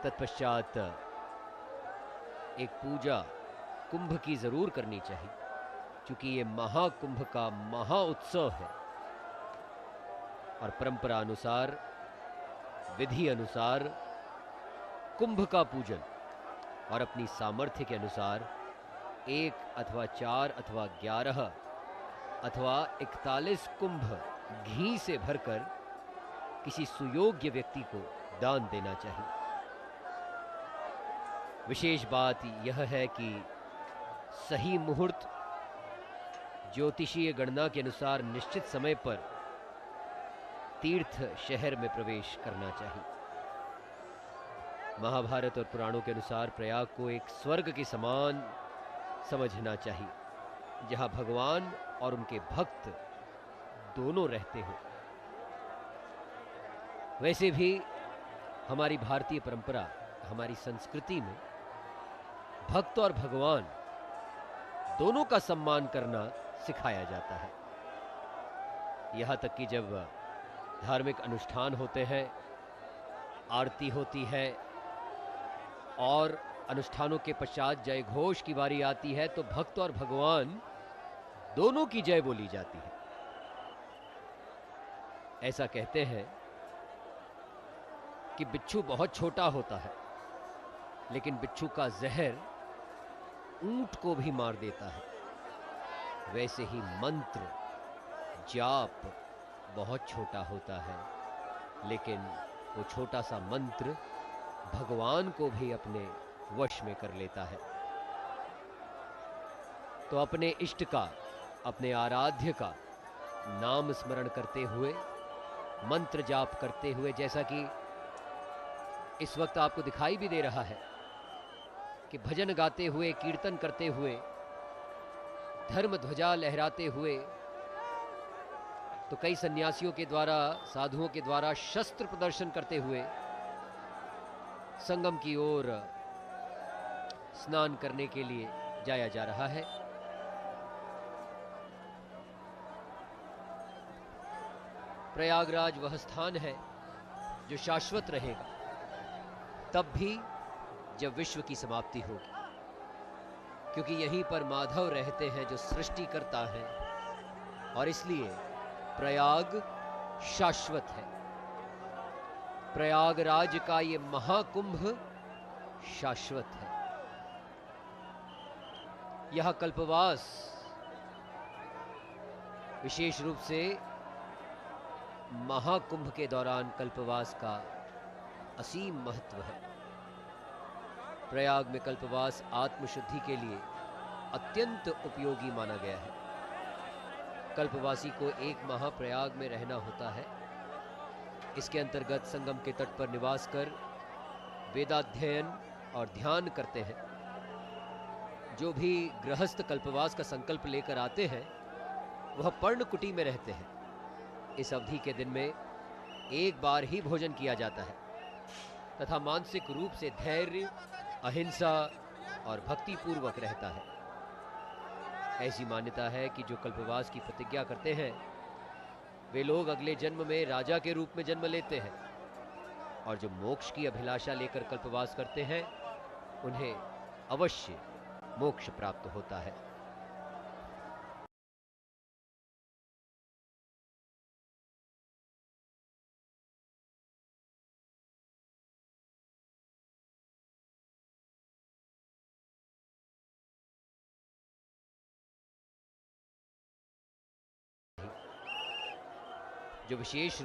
तत्पश्चात एक पूजा कुंभ की जरूर करनी चाहिए, क्योंकि ये महाकुंभ का महा उत्सव है और परंपरा अनुसार, विधि अनुसार कुंभ का पूजन और अपनी सामर्थ्य के अनुसार 1 अथवा 4 अथवा 11 अथवा 41 कुंभ घी से भरकर किसी सुयोग्य व्यक्ति को दान देना चाहिए। विशेष बात यह है कि सही मुहूर्त, ज्योतिषीय गणना के अनुसार निश्चित समय पर तीर्थ शहर में प्रवेश करना चाहिए। महाभारत और पुराणों के अनुसार प्रयाग को एक स्वर्ग के समान समझना चाहिए, जहां भगवान और उनके भक्त दोनों रहते हो। वैसे भी हमारी भारतीय परंपरा, हमारी संस्कृति में भक्त और भगवान दोनों का सम्मान करना सिखाया जाता है। यहां तक कि जब धार्मिक अनुष्ठान होते हैं, आरती होती है और अनुष्ठानों के पश्चात जय घोष की बारी आती है, तो भक्त और भगवान दोनों की जय बोली जाती है। ऐसा कहते हैं कि बिच्छू बहुत छोटा होता है, लेकिन बिच्छू का जहर ऊंट को भी मार देता है। वैसे ही मंत्र जाप बहुत छोटा होता है, लेकिन वो छोटा सा मंत्र भगवान को भी अपने वश में कर लेता है। तो अपने इष्ट का, अपने आराध्य का नाम स्मरण करते हुए, मंत्र जाप करते हुए, जैसा कि इस वक्त आपको दिखाई भी दे रहा है कि भजन गाते हुए, कीर्तन करते हुए, धर्म ध्वजा लहराते हुए, तो कई सन्यासियों के द्वारा, साधुओं के द्वारा शस्त्र प्रदर्शन करते हुए संगम की ओर स्नान करने के लिए जाया जा रहा है। प्रयागराज वह स्थान है जो शाश्वत रहेगा, तब भी जब विश्व की समाप्ति होगी, क्योंकि यहीं पर माधव रहते हैं जो सृष्टि करता है, और इसलिए प्रयाग शाश्वत है। प्रयागराज का ये महाकुंभ शाश्वत है। यह कल्पवास विशेष रूप से महाकुंभ के दौरान कल्पवास का असीम महत्व है। प्रयाग में कल्पवास आत्मशुद्धि के लिए अत्यंत उपयोगी माना गया है। कल्पवासी को 1 माह प्रयाग में रहना होता है। इसके अंतर्गत संगम के तट पर निवास कर वेदाध्ययन और ध्यान करते हैं। जो भी गृहस्थ कल्पवास का संकल्प लेकर आते हैं, वह पर्णकुटी में रहते हैं। इस अवधि के दिन में 1 बार ही भोजन किया जाता है तथा मानसिक रूप से धैर्य, अहिंसा और भक्ति पूर्वक रहता है। ऐसी मान्यता है कि जो कल्पवास की प्रतिज्ञा करते हैं, वे लोग अगले जन्म में राजा के रूप में जन्म लेते हैं, और जो मोक्ष की अभिलाषा लेकर कल्पवास करते हैं, उन्हें अवश्य मोक्ष प्राप्त होता है। जो विशेष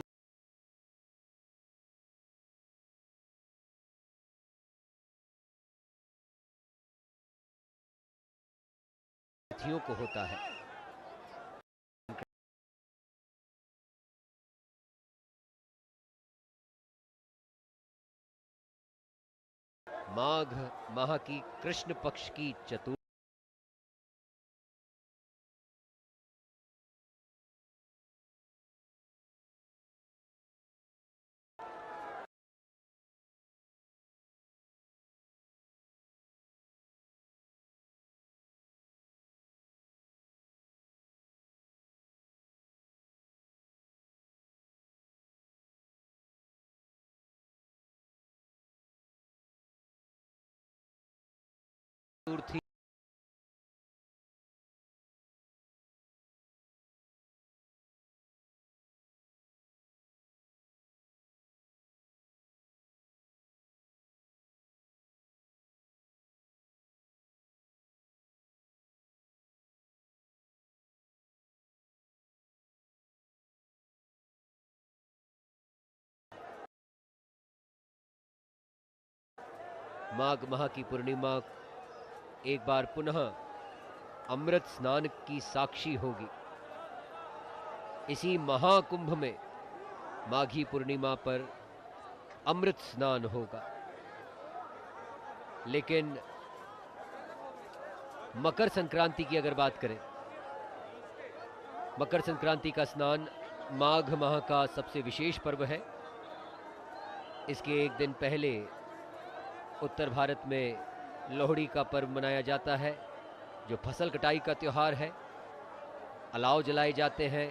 तिथियों को होता है। माघ माह की कृष्ण पक्ष की चतुर्थी माघ माह की पूर्णिमा एक बार पुनः अमृत स्नान की साक्षी होगी। इसी महाकुंभ में माघी पूर्णिमा पर अमृत स्नान होगा। लेकिन मकर संक्रांति की अगर बात करें, मकर संक्रांति का स्नान माघ माह का सबसे विशेष पर्व है। इसके एक दिन पहले उत्तर भारत में लोहड़ी का पर्व मनाया जाता है, जो फसल कटाई का त्योहार है। अलाव जलाए जाते हैं,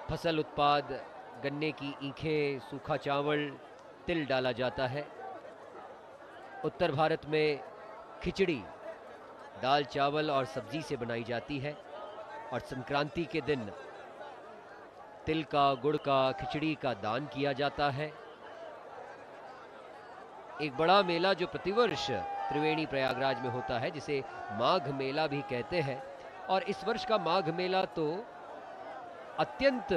फसल उत्पाद, गन्ने की ईखें, सूखा चावल, तिल डाला जाता है। उत्तर भारत में खिचड़ी दाल चावल और सब्जी से बनाई जाती है और संक्रांति के दिन तिल का, गुड़ का, खिचड़ी का दान किया जाता है। एक बड़ा मेला जो प्रतिवर्ष त्रिवेणी प्रयागराज में होता है, जिसे माघ मेला भी कहते हैं। और इस वर्ष का माघ मेला तो अत्यंत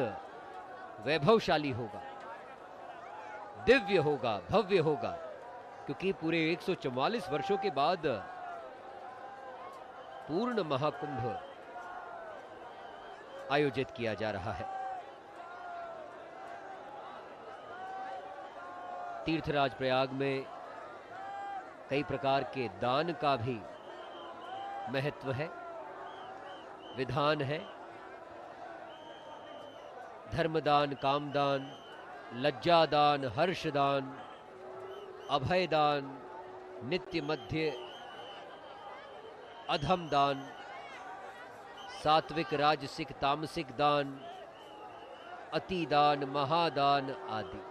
वैभवशाली होगा, दिव्य होगा, भव्य होगा, क्योंकि पूरे 144 वर्षों के बाद पूर्ण महाकुंभ आयोजित किया जा रहा है। तीर्थराज प्रयाग में कई प्रकार के दान का भी महत्व है, विधान है। धर्मदान, कामदान, लज्जादान, हर्षदान, अभयदान, नित्य मध्य अधम दान, सात्विक, राजसिक, तामसिक दान, अति दान, महादान आदि।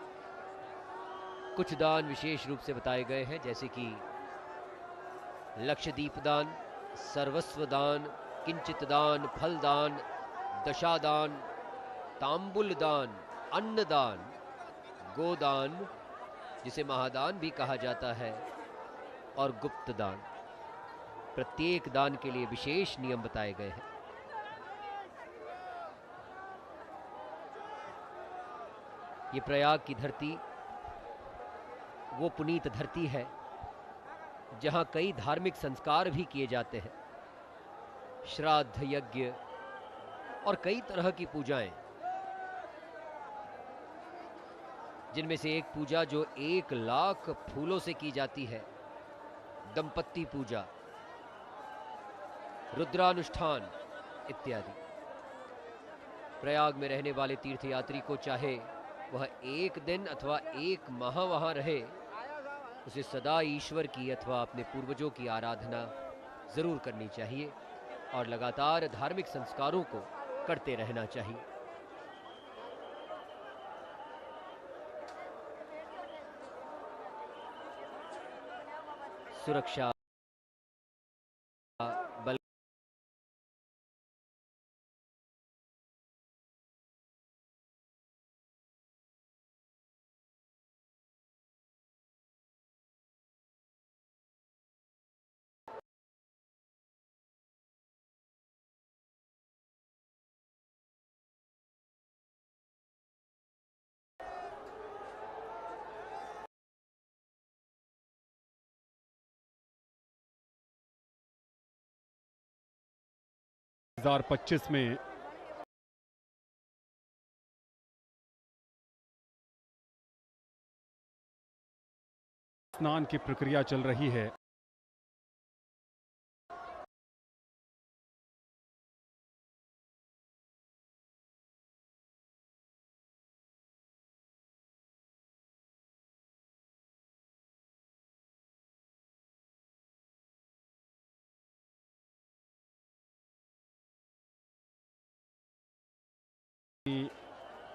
कुछ दान विशेष रूप से बताए गए हैं, जैसे कि लक्षदीप दान, सर्वस्व दान, किंचित दान, फल दान, दशादान, तांबुल दान, अन्नदान, गोदान जिसे महादान भी कहा जाता है, और गुप्त दान। प्रत्येक दान के लिए विशेष नियम बताए गए हैं। ये प्रयाग की धरती वो पुनीत धरती है जहां कई धार्मिक संस्कार भी किए जाते हैं, श्राद्ध, यज्ञ और कई तरह की पूजाएं, जिनमें से एक पूजा जो 1 लाख फूलों से की जाती है, दंपत्ति पूजा, रुद्रानुष्ठान इत्यादि। प्रयाग में रहने वाले तीर्थयात्री को चाहे वह 1 दिन अथवा 1 माह वहां रहे, उसे सदा ईश्वर की अथवा अपने पूर्वजों की आराधना जरूर करनी चाहिए और लगातार धार्मिक संस्कारों को करते रहना चाहिए। सुरक्षा बल हजार 25 में स्नान की प्रक्रिया चल रही है।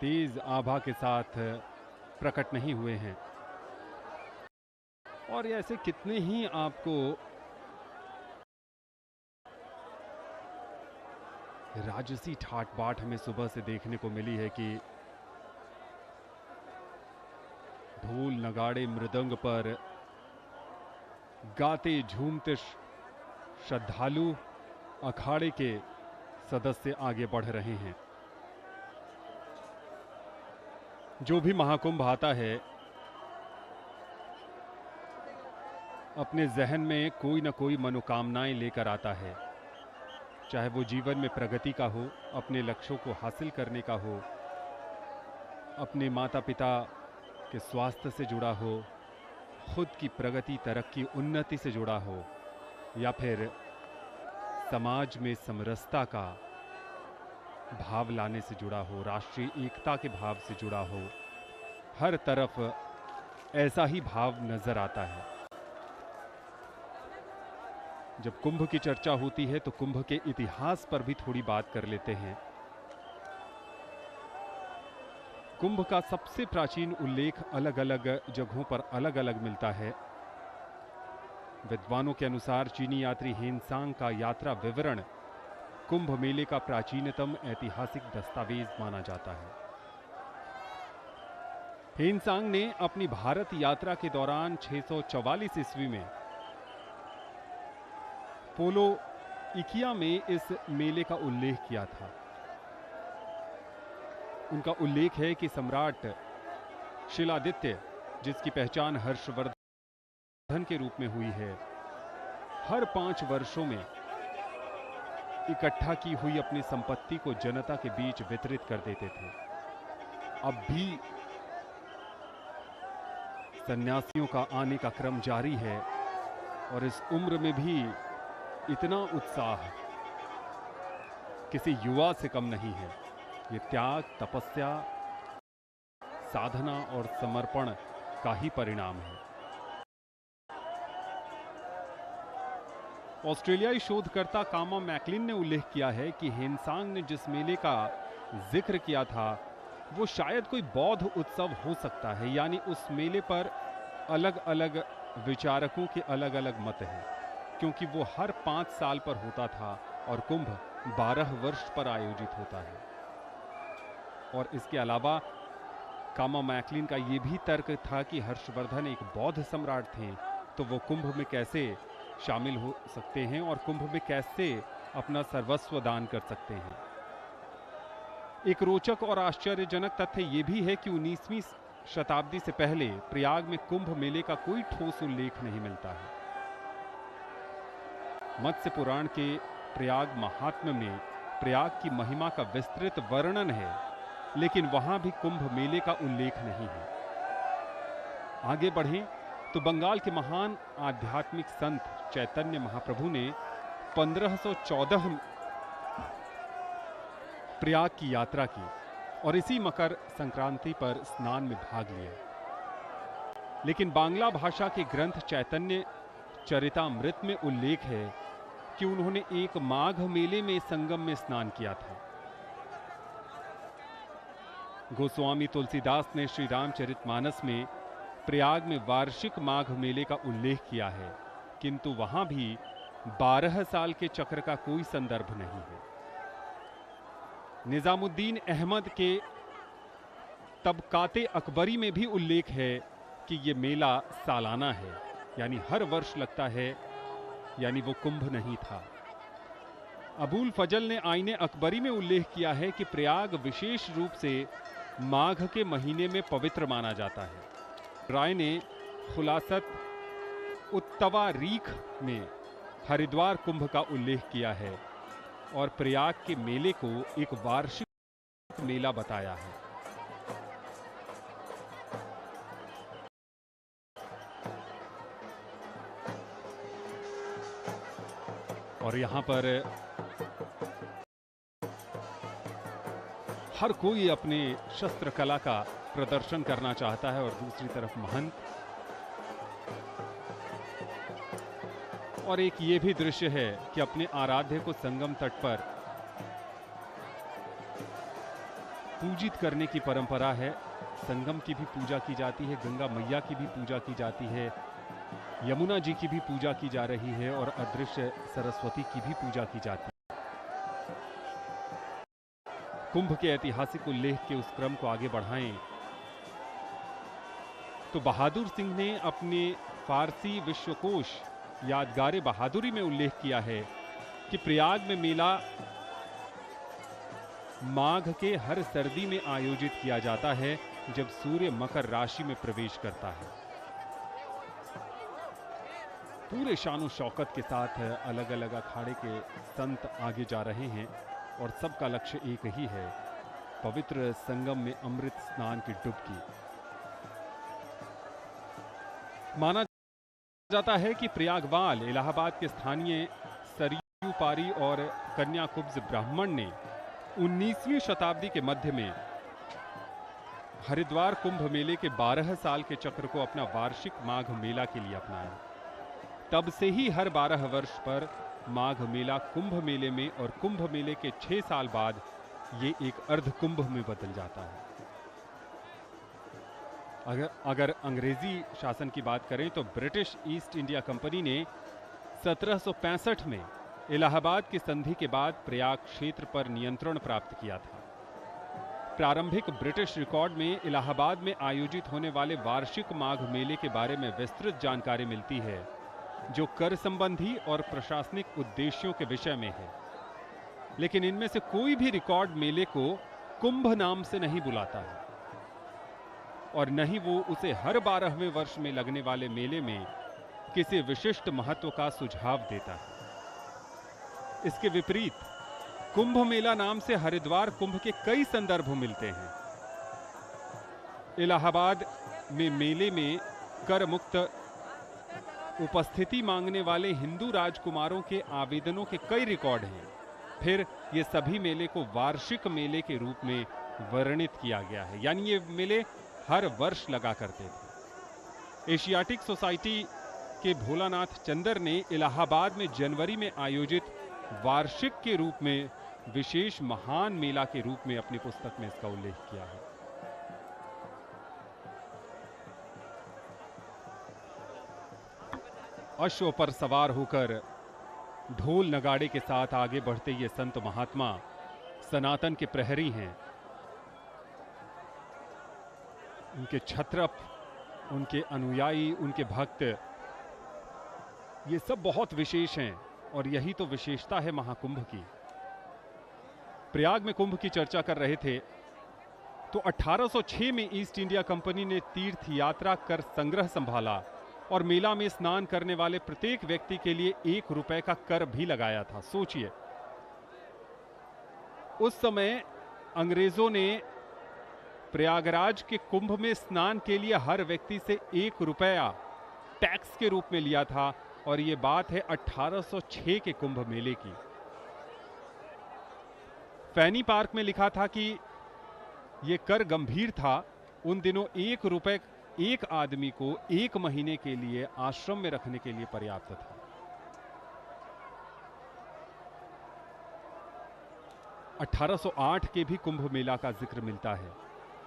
तेज आभा के साथ प्रकट नहीं हुए हैं और ऐसे कितने ही आपको राजसी ठाट बाट हमें सुबह से देखने को मिली है कि ढोल, नगाड़े, मृदंग पर गाते झूमते श्रद्धालु अखाड़े के सदस्य आगे बढ़ रहे हैं। जो भी महाकुंभ आता है अपने जहन में कोई ना कोई मनोकामनाएं लेकर आता है, चाहे वो जीवन में प्रगति का हो, अपने लक्ष्यों को हासिल करने का हो, अपने माता पिता के स्वास्थ्य से जुड़ा हो, खुद की प्रगति तरक्की उन्नति से जुड़ा हो, या फिर समाज में समरसता का भाव लाने से जुड़ा हो, राष्ट्रीय एकता के भाव से जुड़ा हो। हर तरफ ऐसा ही भाव नजर आता है। जब कुंभ की चर्चा होती है तो कुंभ के इतिहास पर भी थोड़ी बात कर लेते हैं। कुंभ का सबसे प्राचीन उल्लेख अलग अलग जगहों पर अलग अलग मिलता है। विद्वानों के अनुसार चीनी यात्री हेनसांग का यात्रा विवरण कुंभ मेले का प्राचीनतम ऐतिहासिक दस्तावेज माना जाता है। हेनसांग ने अपनी भारत यात्रा के दौरान 644 ईस्वी में पोलो इकिया में इस मेले का उल्लेख किया था। उनका उल्लेख है कि सम्राट शिलादित्य, जिसकी पहचान हर्षवर्धन के रूप में हुई है, हर 5 वर्षों में इकट्ठा की हुई अपनी संपत्ति को जनता के बीच वितरित कर देते थे। अब भी सन्यासियों का आने का क्रम जारी है और इस उम्र में भी इतना उत्साह किसी युवा से कम नहीं है। ये त्याग, तपस्या, साधना और समर्पण का ही परिणाम है। ऑस्ट्रेलियाई शोधकर्ता कामा मैकलिन ने उल्लेख किया है कि हेनसांग ने जिस मेले का जिक्र किया था वो शायद कोई बौद्ध उत्सव हो सकता है, यानी उस मेले पर अलग अलग विचारकों के अलग अलग मत हैं, क्योंकि वो हर 5 साल पर होता था और कुंभ 12 वर्ष पर आयोजित होता है। और इसके अलावा कामा मैकलिन का यह भी तर्क था कि हर्षवर्धन एक बौद्ध सम्राट थे, तो वो कुंभ में कैसे शामिल हो सकते हैं और कुंभ में कैसे अपना सर्वस्व दान कर सकते हैं। एक रोचक और आश्चर्यजनक तथ्य यह भी है कि 19वीं शताब्दी से पहले प्रयाग में कुंभ मेले का कोई ठोस उल्लेख नहीं मिलता है। मत्स्य पुराण के प्रयाग महात्म्य में प्रयाग की महिमा का विस्तृत वर्णन है, लेकिन वहां भी कुंभ मेले का उल्लेख नहीं है। आगे बढ़ें तो बंगाल के महान आध्यात्मिक संत चैतन्य महाप्रभु ने 1514 में प्रयाग की यात्रा की और इसी मकर संक्रांति पर स्नान में भाग लिया। लेकिन बांग्ला भाषा के ग्रंथ चैतन्य चरितामृत में उल्लेख है कि उन्होंने एक माघ मेले में संगम में स्नान किया था। गोस्वामी तुलसीदास ने श्री रामचरितमानस में प्रयाग में वार्षिक माघ मेले का उल्लेख किया है, किंतु वहां भी 12 साल के चक्र का कोई संदर्भ नहीं है। निजामुद्दीन अहमद के तबकाते अकबरी में भी उल्लेख है कि यह मेला सालाना है, यानी हर वर्ष लगता है, यानी वो कुंभ नहीं था। अबुल फजल ने आईने अकबरी में उल्लेख किया है कि प्रयाग विशेष रूप से माघ के महीने में पवित्र माना जाता है। राय ने खुलासत उत्तवारीख में हरिद्वार कुंभ का उल्लेख किया है और प्रयाग के मेले को एक वार्षिक मेला बताया है। और यहां पर हर कोई अपने शस्त्र कला का प्रदर्शन करना चाहता है और दूसरी तरफ महंत। और एक ये भी दृश्य है कि अपने आराध्य को संगम तट पर पूजित करने की परंपरा है। संगम की भी पूजा की जाती है, गंगा मैया की भी पूजा की जाती है, यमुना जी की भी पूजा की जा रही है और अदृश्य सरस्वती की भी पूजा की जाती है। कुंभ के ऐतिहासिक उल्लेख के उस क्रम को आगे बढ़ाएं तो बहादुर सिंह ने अपने फारसी विश्वकोश यादगारे बहादुरी में उल्लेख किया है कि प्रयाग में मेला माघ के हर सर्दी में आयोजित किया जाता है, जब सूर्य मकर राशि में प्रवेश करता है। पूरे शानो शौकत के साथ अलग अलग अखाड़े के संत आगे जा रहे हैं और सबका लक्ष्य एक ही है, पवित्र संगम में अमृत स्नान की डुबकी। माना जाता है कि प्रयागवाल इलाहाबाद के स्थानीय सरयू पारी और कन्याकुब्ज ब्राह्मण ने 19वीं शताब्दी के मध्य में हरिद्वार कुंभ मेले के 12 साल के चक्र को अपना वार्षिक माघ मेला के लिए अपनाया। तब से ही हर 12 वर्ष पर माघ मेला कुंभ मेले में और कुंभ मेले के 6 साल बाद ये एक अर्ध कुंभ में बदल जाता है। अगर अंग्रेजी शासन की बात करें तो ब्रिटिश ईस्ट इंडिया कंपनी ने 1765 में इलाहाबाद की संधि के बाद प्रयाग क्षेत्र पर नियंत्रण प्राप्त किया था। प्रारंभिक ब्रिटिश रिकॉर्ड में इलाहाबाद में आयोजित होने वाले वार्षिक माघ मेले के बारे में विस्तृत जानकारी मिलती है, जो कर संबंधी और प्रशासनिक उद्देश्यों के विषय में है। लेकिन इनमें से कोई भी रिकॉर्ड मेले को कुंभ नाम से नहीं बुलाता है और न ही वो उसे हर 12वें वर्ष में लगने वाले मेले में किसी विशिष्ट महत्व का सुझाव देता है। इसके विपरीत कुंभ मेला नाम से हरिद्वार कुंभ के कई संदर्भ मिलते हैं। इलाहाबाद में मेले में कर मुक्त उपस्थिति मांगने वाले हिंदू राजकुमारों के आवेदनों के कई रिकॉर्ड हैं। फिर ये सभी मेले को वार्षिक मेले के रूप में वर्णित किया गया है, यानी ये मेले हर वर्ष लगा करते थे। एशियाटिक सोसाइटी के भोलानाथ चंदर ने इलाहाबाद में जनवरी में आयोजित वार्षिक के रूप में विशेष महान मेला के रूप में अपनी पुस्तक में इसका उल्लेख किया है। अश्व पर सवार होकर ढोल नगाड़े के साथ आगे बढ़ते ये संत महात्मा सनातन के प्रहरी हैं। उनके छत्रप, उनके अनुयायी, उनके भक्त, ये सब बहुत विशेष हैं और यही तो विशेषता है महाकुंभ की। प्रयाग में कुंभ की चर्चा कर रहे थे तो 1806 में ईस्ट इंडिया कंपनी ने तीर्थ यात्रा कर संग्रह संभाला और मेला में स्नान करने वाले प्रत्येक व्यक्ति के लिए 1 रुपए का कर भी लगाया था। सोचिए, उस समय अंग्रेजों ने प्रयागराज के कुंभ में स्नान के लिए हर व्यक्ति से 1 रुपया टैक्स के रूप में लिया था और यह बात है 1806 के कुंभ मेले की। फैनी पार्क में लिखा था कि यह कर गंभीर था। उन दिनों 1 रुपए एक आदमी को 1 महीने के लिए आश्रम में रखने के लिए पर्याप्त था। – 1808 के भी कुंभ मेला का जिक्र मिलता है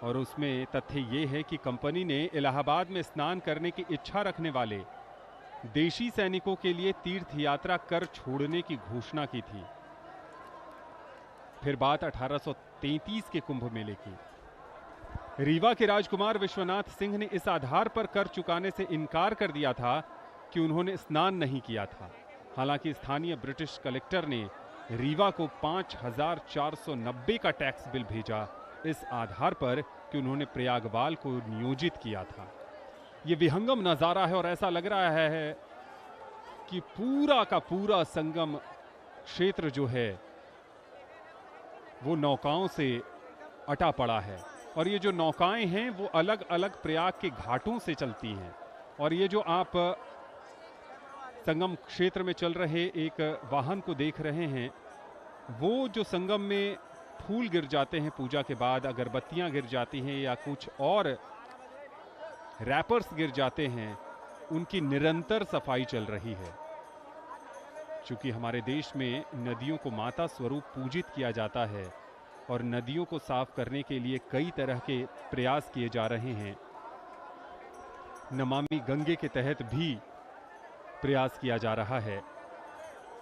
और उसमें तथ्य यह है कि कंपनी ने इलाहाबाद में स्नान करने की इच्छा रखने वाले देशी सैनिकों के लिए तीर्थ यात्रा कर छोड़ने की घोषणा की थी। फिर बात 1833 के कुंभ मेले की। रीवा के राजकुमार विश्वनाथ सिंह ने इस आधार पर कर चुकाने से इनकार कर दिया था कि उन्होंने स्नान नहीं किया था। हालांकि स्थानीय ब्रिटिश कलेक्टर ने रीवा को 5490 का टैक्स बिल भेजा इस आधार पर कि उन्होंने प्रयागवाल को नियोजित किया था। यह विहंगम नजारा है और ऐसा लग रहा है कि पूरा का पूरा संगम क्षेत्र जो है वो नौकाओं से अटा पड़ा है और ये जो नौकाएं हैं वो अलग अलग प्रयाग के घाटों से चलती हैं। और ये जो आप संगम क्षेत्र में चल रहे एक वाहन को देख रहे हैं, वो जो संगम में फूल गिर जाते हैं पूजा के बाद, अगरबत्तियां गिर जाती हैं या कुछ और रैपर्स गिर जाते हैं, उनकी निरंतर सफाई चल रही है। चूंकि हमारे देश में नदियों को माता स्वरूप पूजित किया जाता है और नदियों को साफ करने के लिए कई तरह के प्रयास किए जा रहे हैं। नमामि गंगे के तहत भी प्रयास किया जा रहा है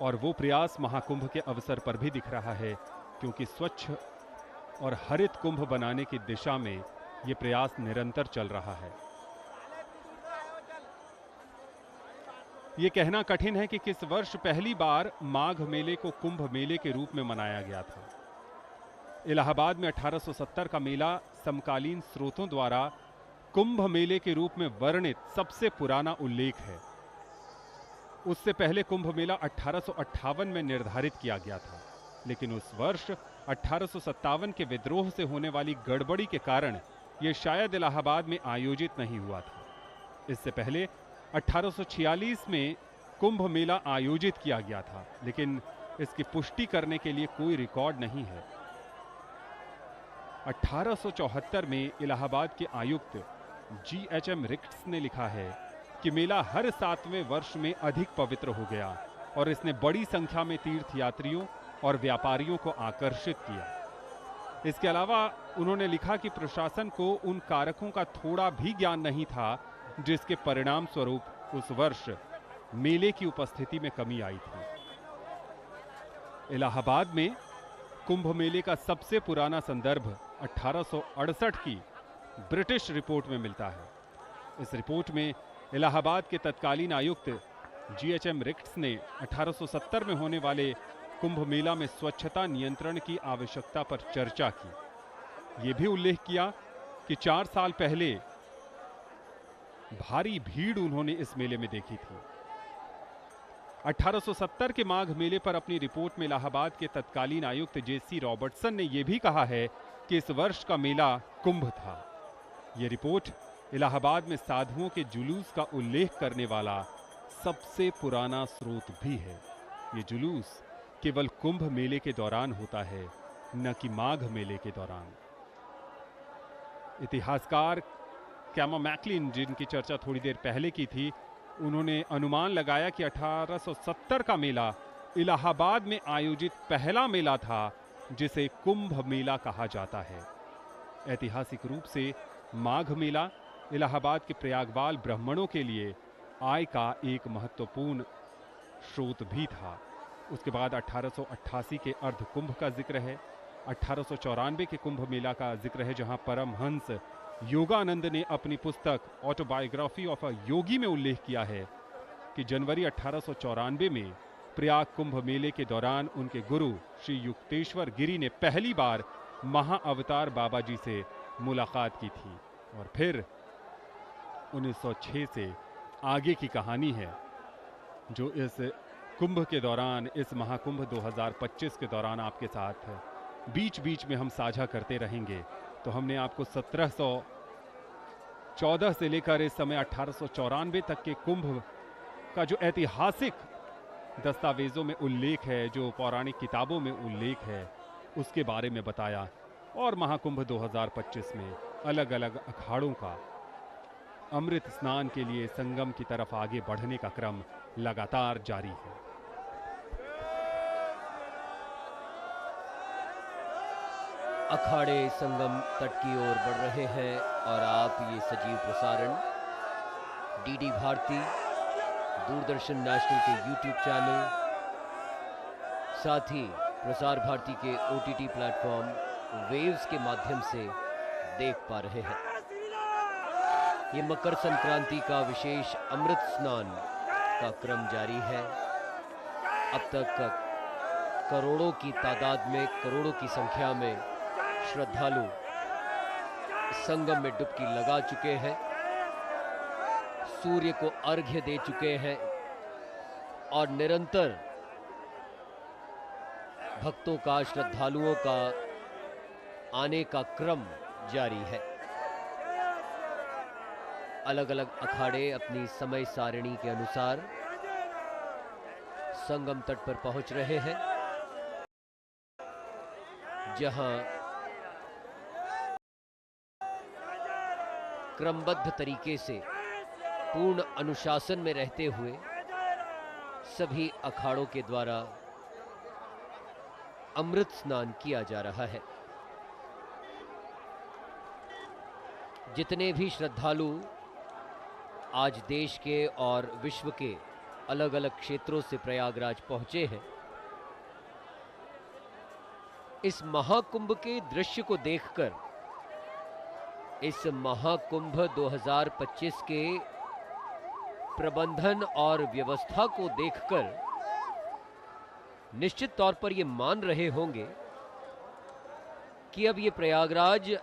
और वो प्रयास महाकुंभ के अवसर पर भी दिख रहा है, क्योंकि स्वच्छ और हरित कुंभ बनाने की दिशा में ये प्रयास निरंतर चल रहा है। ये कहना कठिन है कि किस वर्ष पहली बार माघ मेले को कुंभ मेले के रूप में मनाया गया था। इलाहाबाद में 1870 का मेला समकालीन स्रोतों द्वारा कुंभ मेले के रूप में वर्णित सबसे पुराना उल्लेख है। उससे पहले कुंभ मेला 1858 में निर्धारित किया गया था, लेकिन उस वर्ष 1857 के विद्रोह से होने वाली गड़बड़ी के कारण यह शायद इलाहाबाद में आयोजित नहीं हुआ था। इससे पहले 1846 में कुंभ मेला आयोजित किया गया था, लेकिन इसकी पुष्टि करने के लिए कोई रिकॉर्ड नहीं है। 1874 में इलाहाबाद के आयुक्त GHM रिक्ट्स ने लिखा है कि मेला हर 7वें वर्ष में अधिक पवित्र हो गया और इसने बड़ी संख्या में तीर्थयात्रियों और व्यापारियों को आकर्षित किया। इसके अलावा उन्होंने लिखा कि प्रशासन को उन कारकों का थोड़ा भी ज्ञान नहीं था जिसके परिणाम स्वरूप उस वर्ष मेले की उपस्थिति में कमी आई थी। इलाहाबाद में कुंभ मेले का सबसे पुराना संदर्भ 1868 की ब्रिटिश रिपोर्ट में मिलता है। इस रिपोर्ट में इलाहाबाद के तत्कालीन आयुक्त GHM रिक्ट्स ने 1870 में होने वाले कुंभ मेला में स्वच्छता नियंत्रण की आवश्यकता पर चर्चा की। यह भी उल्लेख किया कि 4 साल पहले भारी भीड़ उन्होंने इस मेले में देखी थी। 1870 के माघ मेले पर अपनी रिपोर्ट में इलाहाबाद के तत्कालीन आयुक्त JC रॉबर्टसन ने यह भी कहा है कि इस वर्ष का मेला कुंभ था। यह रिपोर्ट इलाहाबाद में साधुओं के जुलूस का उल्लेख करने वाला सबसे पुराना स्रोत भी है। यह जुलूस केवल कुंभ मेले के दौरान होता है, न कि माघ मेले के दौरान। इतिहासकार कैमा मैकलिन, जिनकी चर्चा थोड़ी देर पहले की थी, उन्होंने अनुमान लगाया कि 1870 का मेला इलाहाबाद में आयोजित पहला मेला था जिसे कुंभ मेला कहा जाता है। ऐतिहासिक रूप से माघ मेला इलाहाबाद के प्रयागवाल ब्राह्मणों के लिए आय का एक महत्वपूर्ण स्रोत भी था। उसके बाद 1888 के अर्ध कुंभ का जिक्र है, 1894 के कुंभ मेला का जिक्र है, जहां परमहंस योगानंद ने अपनी पुस्तक ऑटोबायोग्राफी ऑफ अ योगी में उल्लेख किया है कि जनवरी 1894 में प्रयाग कुंभ मेले के दौरान उनके गुरु श्री युक्तेश्वर गिरी ने पहली बार महाअवतार बाबा जी से मुलाकात की थी। और फिर 1906 से आगे की कहानी है, जो इस कुंभ के दौरान, इस महाकुंभ 2025 के दौरान आपके साथ बीच बीच में हम साझा करते रहेंगे। तो हमने आपको 1714 से लेकर इस समय 1894 तक के कुंभ का जो ऐतिहासिक दस्तावेजों में उल्लेख है, जो पौराणिक किताबों में उल्लेख है, उसके बारे में बताया। और महाकुंभ 2025 में अलग अलग अखाड़ों का अमृत स्नान के लिए संगम की तरफ आगे बढ़ने का क्रम लगातार जारी है। अखाड़े संगम तट की ओर बढ़ रहे हैं और आप ये सजीव प्रसारण DD भारती, दूरदर्शन नेशनल के YouTube चैनल, साथ ही प्रसार भारती के OTT प्लेटफॉर्म वेव्स के माध्यम से देख पा रहे हैं। ये मकर संक्रांति का विशेष अमृत स्नान का क्रम जारी है। अब तक करोड़ों की तादाद में, करोड़ों की संख्या में श्रद्धालु संगम में डुबकी लगा चुके हैं, सूर्य को अर्घ्य दे चुके हैं और निरंतर भक्तों का, श्रद्धालुओं का आने का क्रम जारी है। अलग अलग अखाड़े अपनी समय सारिणी के अनुसार संगम तट पर पहुंच रहे हैं, जहां क्रमबद्ध तरीके से पूर्ण अनुशासन में रहते हुए सभी अखाड़ों के द्वारा अमृत स्नान किया जा रहा है। जितने भी श्रद्धालु आज देश के और विश्व के अलग अलग क्षेत्रों से प्रयागराज पहुंचे हैं, इस महाकुंभ के दृश्य को देखकर, इस महाकुंभ 2025 के प्रबंधन और व्यवस्था को देखकर निश्चित तौर पर ये मान रहे होंगे कि अब ये प्रयागराज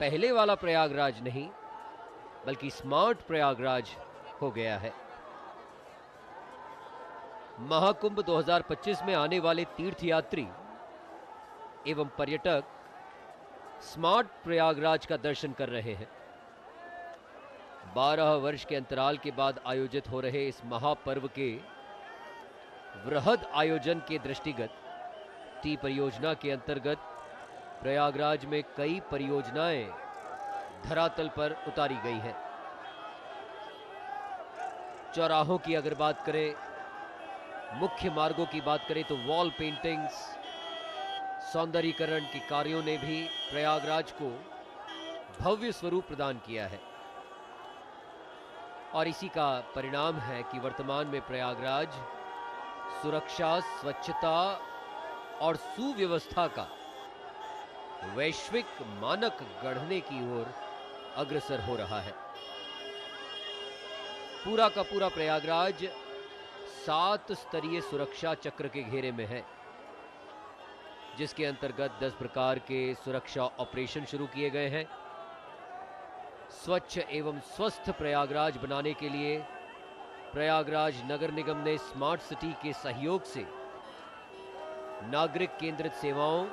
पहले वाला प्रयागराज नहीं, बल्कि स्मार्ट प्रयागराज हो गया है। महाकुंभ 2025 में आने वाले तीर्थयात्री एवं पर्यटक स्मार्ट प्रयागराज का दर्शन कर रहे हैं। 12 वर्ष के अंतराल के बाद आयोजित हो रहे इस महापर्व के वृहद आयोजन के दृष्टिगत टी परियोजना के अंतर्गत प्रयागराज में कई परियोजनाएं धरातल पर उतारी गई हैं। चौराहों की अगर बात करें, मुख्य मार्गों की बात करें तो वॉल पेंटिंग्स, सौंदर्यीकरण के कार्यों ने भी प्रयागराज को भव्य स्वरूप प्रदान किया है। और इसी का परिणाम है कि वर्तमान में प्रयागराज सुरक्षा, स्वच्छता और सुव्यवस्था का वैश्विक मानक गढ़ने की ओर अग्रसर हो रहा है। पूरा का पूरा प्रयागराज 7 स्तरीय सुरक्षा चक्र के घेरे में है, जिसके अंतर्गत 10 प्रकार के सुरक्षा ऑपरेशन शुरू किए गए हैं। स्वच्छ एवं स्वस्थ प्रयागराज बनाने के लिए प्रयागराज नगर निगम ने स्मार्ट सिटी के सहयोग से नागरिक केंद्रित सेवाओं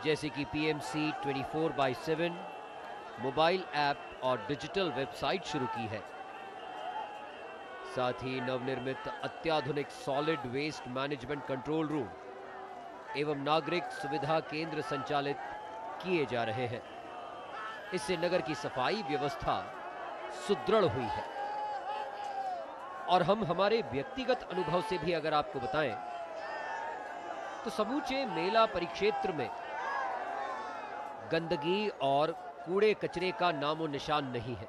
जैसे कि पीएमसी 24/7 मोबाइल ऐप और डिजिटल वेबसाइट शुरू की है। साथ ही नवनिर्मित अत्याधुनिक solid waste management control room एवं नागरिक सुविधा केंद्र संचालित किए जा रहे हैं। इससे नगर की सफाई व्यवस्था सुदृढ़ हुई है। और हम हमारे व्यक्तिगत अनुभव से भी अगर आपको बताएं तो समूचे मेला परिक्षेत्र में गंदगी और कूड़े कचरे का नामो निशान नहीं है।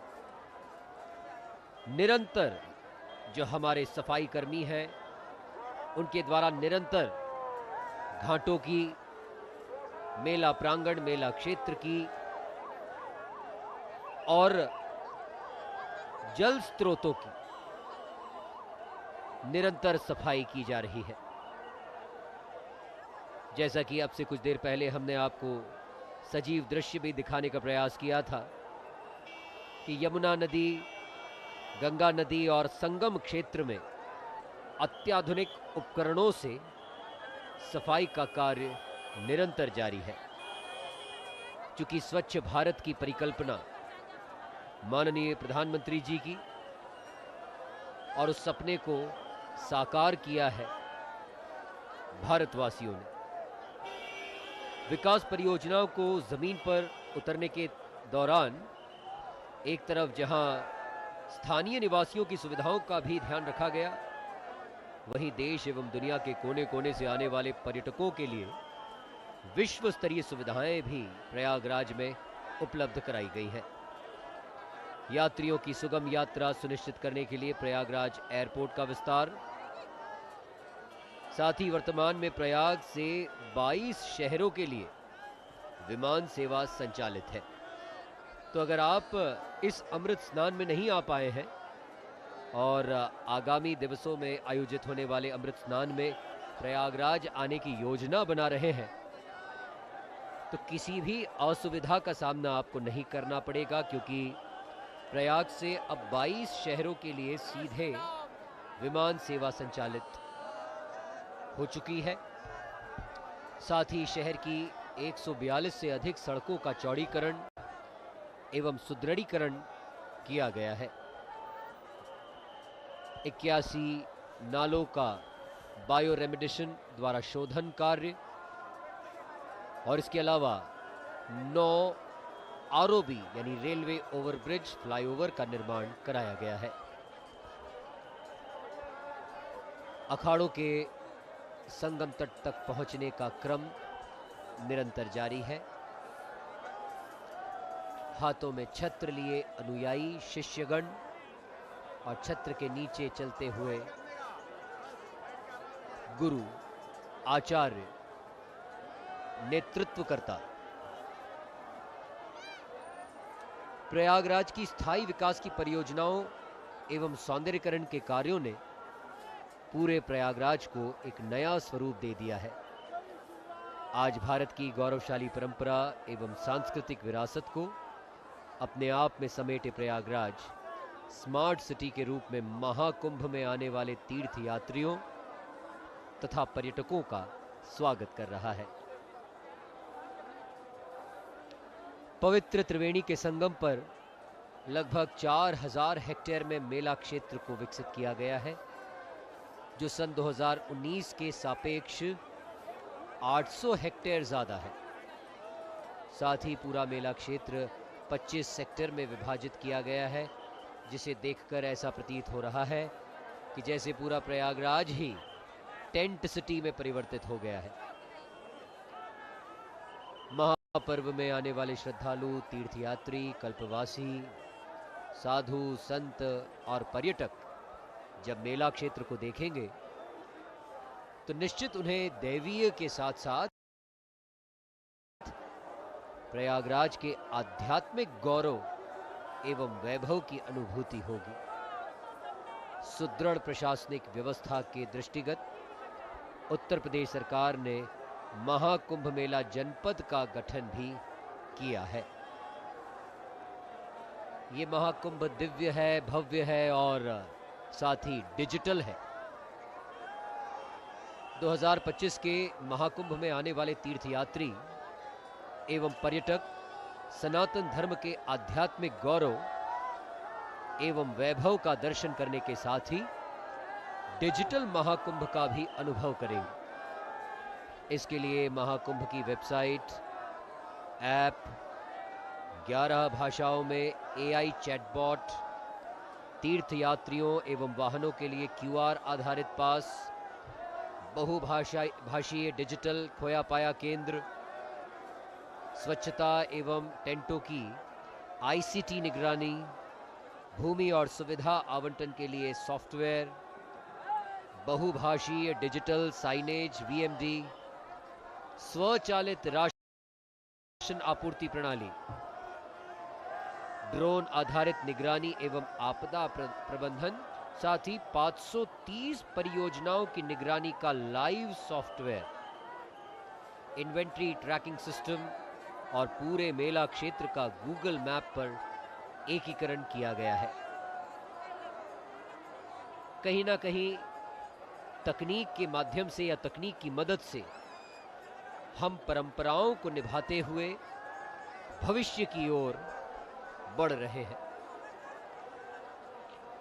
निरंतर जो हमारे सफाई कर्मी हैं, उनके द्वारा निरंतर घाटों की, मेला प्रांगण, मेला क्षेत्र की और जल स्रोतों की निरंतर सफाई की जा रही है। जैसा कि अब से कुछ देर पहले हमने आपको सजीव दृश्य भी दिखाने का प्रयास किया था कि यमुना नदी, गंगा नदी और संगम क्षेत्र में अत्याधुनिक उपकरणों से सफाई का कार्य निरंतर जारी है। चूंकि स्वच्छ भारत की परिकल्पना माननीय प्रधानमंत्री जी की और उस सपने को साकार किया है भारतवासियों ने। विकास परियोजनाओं को जमीन पर उतरने के दौरान एक तरफ जहां स्थानीय निवासियों की सुविधाओं का भी ध्यान रखा गया, वहीं देश एवं दुनिया के कोने कोने से आने वाले पर्यटकों के लिए विश्व स्तरीय सुविधाएं भी प्रयागराज में उपलब्ध कराई गई हैं। यात्रियों की सुगम यात्रा सुनिश्चित करने के लिए प्रयागराज एयरपोर्ट का विस्तार, साथ ही वर्तमान में प्रयाग से 22 शहरों के लिए विमान सेवा संचालित है। तो अगर आप इस अमृत स्नान में नहीं आ पाए हैं और आगामी दिवसों में आयोजित होने वाले अमृत स्नान में प्रयागराज आने की योजना बना रहे हैं, तो किसी भी असुविधा का सामना आपको नहीं करना पड़ेगा, क्योंकि प्रयाग से अब 22 शहरों के लिए सीधे विमान सेवा संचालित हो चुकी है। साथ ही शहर की 142 से अधिक सड़कों का चौड़ीकरण एवं सुदृढ़ीकरण किया गया है। 81 नालों का बायो रेमेडिशन द्वारा शोधन कार्य और इसके अलावा 9 आरओबी यानी रेलवे ओवरब्रिज फ्लाईओवर का निर्माण कराया गया है। अखाड़ों के संगम तट तक पहुंचने का क्रम निरंतर जारी है। हाथों में छत्र लिए अनुयायी शिष्यगण और छत्र के नीचे चलते हुए गुरु, आचार्य, नेतृत्वकर्ता। प्रयागराज की स्थायी विकास की परियोजनाओं एवं सौंदर्यीकरण के कार्यों ने पूरे प्रयागराज को एक नया स्वरूप दे दिया है। आज भारत की गौरवशाली परंपरा एवं सांस्कृतिक विरासत को अपने आप में समेटे प्रयागराज स्मार्ट सिटी के रूप में महाकुंभ में आने वाले तीर्थ यात्रियों तथा पर्यटकों का स्वागत कर रहा है। पवित्र त्रिवेणी के संगम पर लगभग 4000 हेक्टेयर में मेला क्षेत्र को विकसित किया गया है, जो सन 2019 के सापेक्ष 800 हेक्टेयर ज्यादा है। साथ ही पूरा मेला क्षेत्र 25 सेक्टर में विभाजित किया गया है, जिसे देखकर ऐसा प्रतीत हो रहा है कि जैसे पूरा प्रयागराज ही टेंट सिटी में परिवर्तित हो गया है। महापर्व में आने वाले श्रद्धालु, तीर्थयात्री, कल्पवासी, साधु, संत और पर्यटक जब मेला क्षेत्र को देखेंगे तो निश्चित उन्हें दैवीय के साथ साथ प्रयागराज के आध्यात्मिक गौरव एवं वैभव की अनुभूति होगी। सुदृढ़ प्रशासनिक व्यवस्था के दृष्टिगत उत्तर प्रदेश सरकार ने महाकुंभ मेला जनपद का गठन भी किया है। ये महाकुंभ दिव्य है, भव्य है और साथ ही डिजिटल है। 2025 के महाकुंभ में आने वाले तीर्थयात्री एवं पर्यटक सनातन धर्म के आध्यात्मिक गौरव एवं वैभव का दर्शन करने के साथ ही डिजिटल महाकुंभ का भी अनुभव करेंगे। इसके लिए महाकुंभ की वेबसाइट, ऐप, 11 भाषाओं में AI चैटबॉट, तीर्थयात्रियों एवं वाहनों के लिए QR आधारित पास, बहुभाषीय डिजिटल खोया पाया केंद्र, स्वच्छता एवं टेंटों की ICT निगरानी, भूमि और सुविधा आवंटन के लिए सॉफ्टवेयर, बहुभाषीय डिजिटल साइनेज VMD, स्वचालित राशन आपूर्ति प्रणाली, ड्रोन आधारित निगरानी एवं आपदा प्रबंधन, साथ ही 530 परियोजनाओं की निगरानी का live software, inventory tracking system और पूरे मेला क्षेत्र का गूगल मैप पर एकीकरण किया गया है। कहीं ना कहीं तकनीक के माध्यम से या तकनीक की मदद से हम परंपराओं को निभाते हुए भविष्य की ओर बढ़ रहे हैं।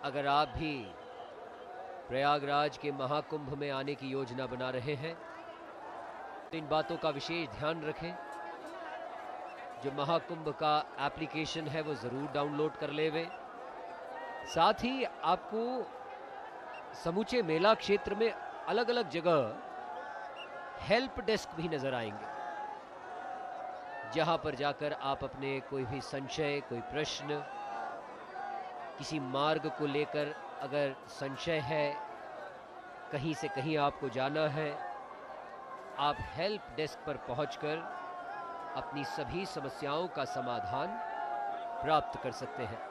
अगर आप भी प्रयागराज के महाकुंभ में आने की योजना बना रहे हैं तो इन बातों का विशेष ध्यान रखें। जो महाकुंभ का एप्लीकेशन है वो ज़रूर डाउनलोड कर लेवें। साथ ही आपको समूचे मेला क्षेत्र में अलग अलग जगह हेल्प डेस्क भी नजर आएंगे, जहां पर जाकर आप अपने कोई भी संशय, कोई प्रश्न, किसी मार्ग को लेकर अगर संशय है, कहीं से कहीं आपको जाना है, आप हेल्प डेस्क पर पहुंचकर अपनी सभी समस्याओं का समाधान प्राप्त कर सकते हैं।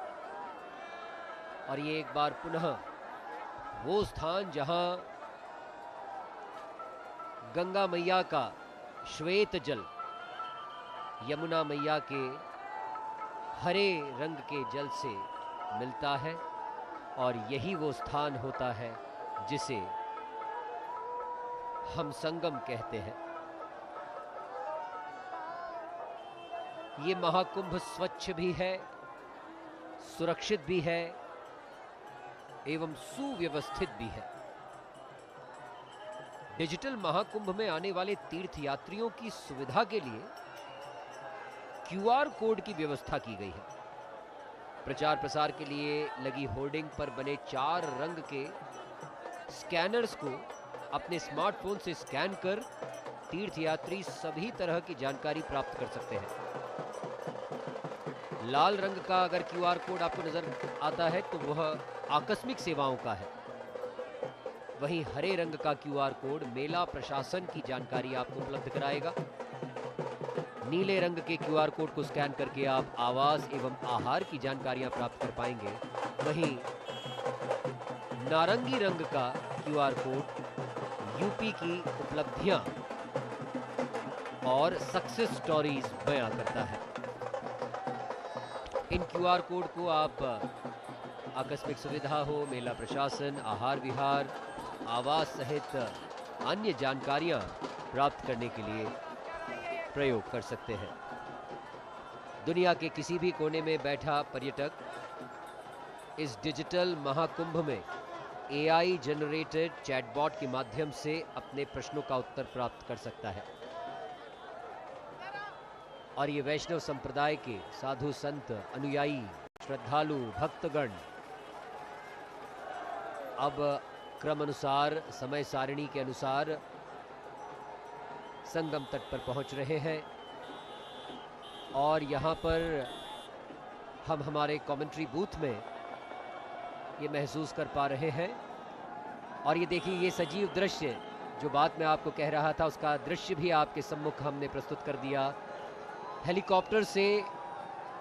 और ये एक बार पुनः वो स्थान जहां गंगा मैया का श्वेत जल यमुना मैया के हरे रंग के जल से मिलता है, और यही वो स्थान होता है जिसे हम संगम कहते हैं। ये महाकुंभ स्वच्छ भी है, सुरक्षित भी है एवं सुव्यवस्थित भी है। डिजिटल महाकुंभ में आने वाले तीर्थयात्रियों की सुविधा के लिए QR कोड की व्यवस्था की गई है। प्रचार प्रसार के लिए लगी होर्डिंग पर बने 4 रंग के स्कैनर्स को अपने स्मार्टफोन से स्कैन कर तीर्थयात्री सभी तरह की जानकारी प्राप्त कर सकते हैं। लाल रंग का अगर QR कोड आपको नजर आता है तो वह आकस्मिक सेवाओं का है। वहीं हरे रंग का QR कोड मेला प्रशासन की जानकारी आपको उपलब्ध कराएगा। नीले रंग के QR कोड को स्कैन करके आप आवास एवं आहार की जानकारियां प्राप्त कर पाएंगे। वहीं नारंगी रंग का QR कोड यूपी की उपलब्धियां और सक्सेस स्टोरीज बयां करता है। इन QR कोड को आप आकस्मिक सुविधा हो, मेला प्रशासन, आहार विहार, आवास सहित अन्य जानकारियां प्राप्त करने के लिए प्रयोग कर सकते हैं। दुनिया के किसी भी कोने में बैठा पर्यटक इस डिजिटल महाकुंभ में एआई जनरेटेड चैटबॉट के माध्यम से अपने प्रश्नों का उत्तर प्राप्त कर सकता है। और ये वैष्णव संप्रदाय के साधु संत, अनुयायी, श्रद्धालु, भक्तगण अब क्रम अनुसार, समय सारिणी के अनुसार संगम तट पर पहुंच रहे हैं। और यहाँ पर हम हमारे कमेंट्री बूथ में ये महसूस कर पा रहे हैं। और ये देखिए, ये सजीव दृश्य, जो बात मैं आपको कह रहा था उसका दृश्य भी आपके सम्मुख हमने प्रस्तुत कर दिया। हेलीकॉप्टर से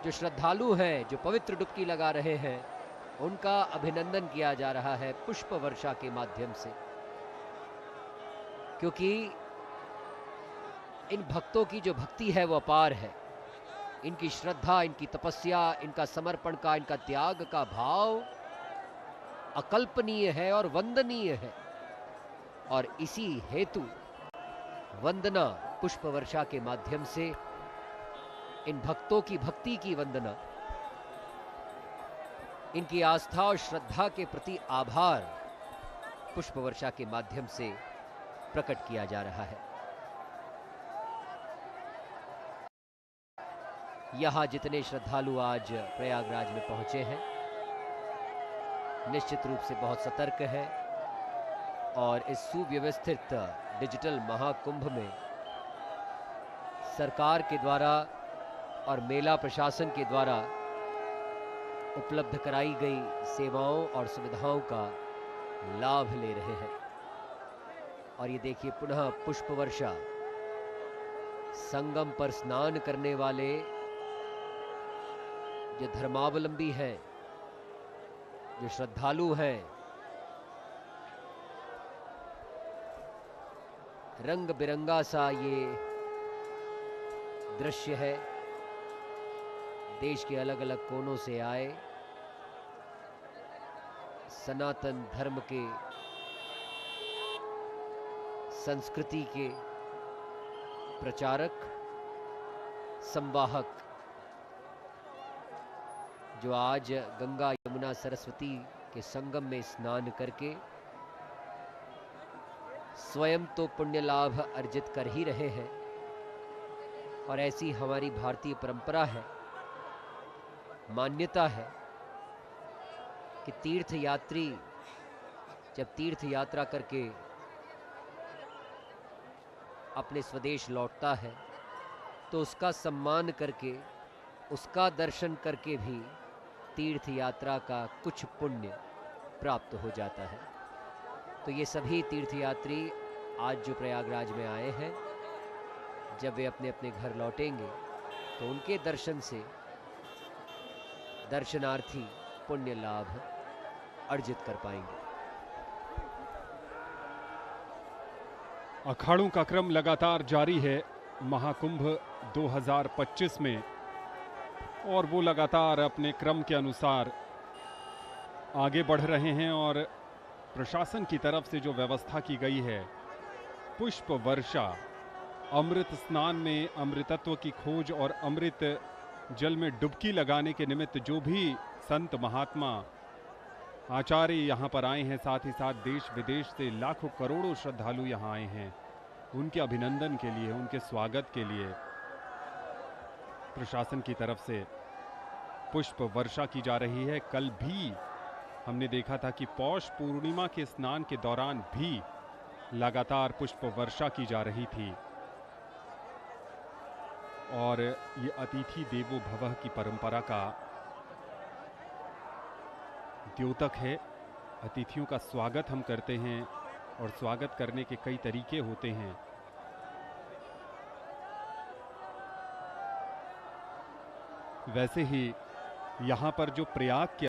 जो श्रद्धालु हैं, जो पवित्र डुबकी लगा रहे हैं, उनका अभिनंदन किया जा रहा है पुष्प वर्षा के माध्यम से। क्योंकि इन भक्तों की जो भक्ति है वो अपार है। इनकी श्रद्धा, इनकी तपस्या, इनका समर्पण का, इनका त्याग का भाव अकल्पनीय है और वंदनीय है। और इसी हेतु वंदना पुष्प वर्षा के माध्यम से, इन भक्तों की भक्ति की वंदना, इनकी आस्था और श्रद्धा के प्रति आभार पुष्प वर्षा के माध्यम से प्रकट किया जा रहा है। यहां जितने श्रद्धालु आज प्रयागराज में पहुंचे हैं, निश्चित रूप से बहुत सतर्क है और इस सुव्यवस्थित डिजिटल महाकुंभ में सरकार के द्वारा और मेला प्रशासन के द्वारा उपलब्ध कराई गई सेवाओं और सुविधाओं का लाभ ले रहे हैं। और ये देखिए, पुनः पुष्प वर्षा, संगम पर स्नान करने वाले जो धर्मावलंबी हैं, जो श्रद्धालु हैं, रंग बिरंगा सा ये दृश्य है। देश के अलग अलग कोनों से आए सनातन धर्म के, संस्कृति के प्रचारक, संवाहक, जो आज गंगा, यमुना, सरस्वती के संगम में स्नान करके स्वयं तो पुण्य लाभ अर्जित कर ही रहे हैं। और ऐसी हमारी भारतीय परंपरा है, मान्यता है कि तीर्थ यात्री जब तीर्थ यात्रा करके अपने स्वदेश लौटता है तो उसका सम्मान करके, उसका दर्शन करके भी तीर्थ यात्रा का कुछ पुण्य प्राप्त हो जाता है। तो ये सभी तीर्थयात्री आज जो प्रयागराज में आए हैं, जब वे अपने अपने घर लौटेंगे तो उनके दर्शन से दर्शनार्थी पुण्य लाभ अर्जित कर पाएंगे। अखाड़ों का क्रम लगातार जारी है महाकुंभ 2025 में, और वो लगातार अपने क्रम के अनुसार आगे बढ़ रहे हैं। और प्रशासन की तरफ से जो व्यवस्था की गई है, पुष्प वर्षा, अमृत स्नान में अमृतत्व की खोज और अमृत जल में डुबकी लगाने के निमित्त जो भी संत महात्मा आचार्य यहाँ पर आए हैं, साथ ही साथ देश विदेश से लाखों करोड़ों श्रद्धालु यहाँ आए हैं, उनके अभिनंदन के लिए, उनके स्वागत के लिए प्रशासन की तरफ से पुष्प वर्षा की जा रही है। कल भी हमने देखा था कि पौष पूर्णिमा के स्नान के दौरान भी लगातार पुष्प वर्षा की जा रही थी। और ये अतिथि देवो भवः की परंपरा का द्योतक है। अतिथियों का स्वागत हम करते हैं और स्वागत करने के कई तरीके होते हैं। वैसे ही यहाँ पर जो प्रयाग के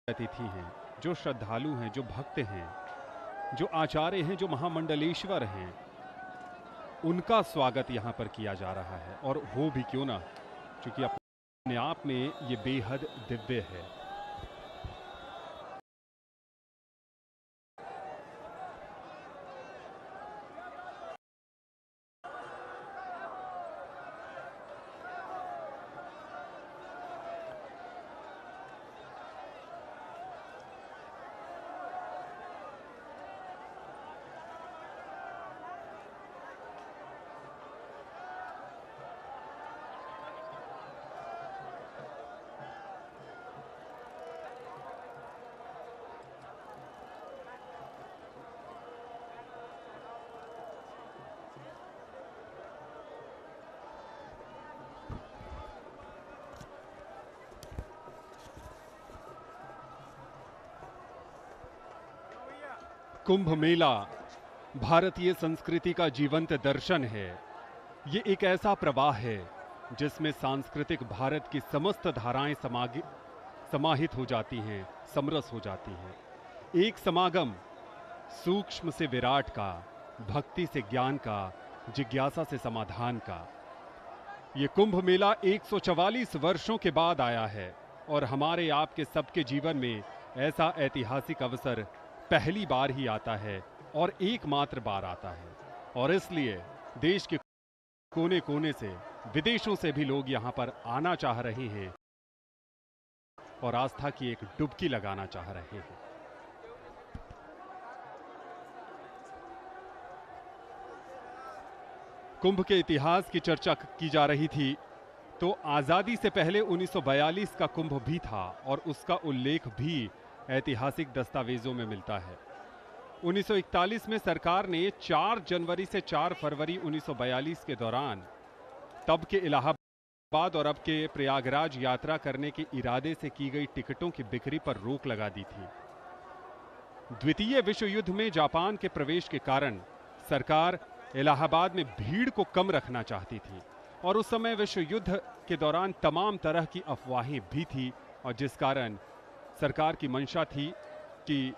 अतिथि हैं, जो श्रद्धालु हैं, जो भक्त हैं, जो आचार्य हैं, जो महामंडलेश्वर हैं, उनका स्वागत यहाँ पर किया जा रहा है। और हो भी क्यों ना, क्योंकि अपने आप में ये बेहद दिव्य है। कुंभ मेला भारतीय संस्कृति का जीवंत दर्शन है। ये एक ऐसा प्रवाह है जिसमें सांस्कृतिक भारत की समस्त धाराएं समाहित हो जाती हैं, समरस हो जाती हैं। एक समागम सूक्ष्म से विराट का, भक्ति से ज्ञान का, जिज्ञासा से समाधान का। ये कुंभ मेला 144 वर्षों के बाद आया है और हमारे आपके सबके जीवन में ऐसा ऐतिहासिक अवसर पहली बार ही आता है और एकमात्र बार आता है। और इसलिए देश के कोने कोने से, विदेशों से भी लोग यहां पर आना चाह रहे हैं और आस्था की एक डुबकी लगाना चाह रहे हैं। कुंभ के इतिहास की चर्चा की जा रही थी तो आजादी से पहले 1942 का कुंभ भी था और उसका उल्लेख भी ऐतिहासिक दस्तावेजों में मिलता है। 1941 में सरकार ने 4 जनवरी से 4 फरवरी 1942 के दौरान तब के इलाहाबाद और अब के प्रयागराज यात्रा करने के इरादे से की गई टिकटों की बिक्री पर रोक लगा दी थी। द्वितीय विश्व युद्ध में जापान के प्रवेश के कारण सरकार इलाहाबाद में भीड़ को कम रखना चाहती थी और उस समय विश्व युद्ध के दौरान तमाम तरह की अफवाहें भी थी और जिस कारण सरकार की मंशा थी कि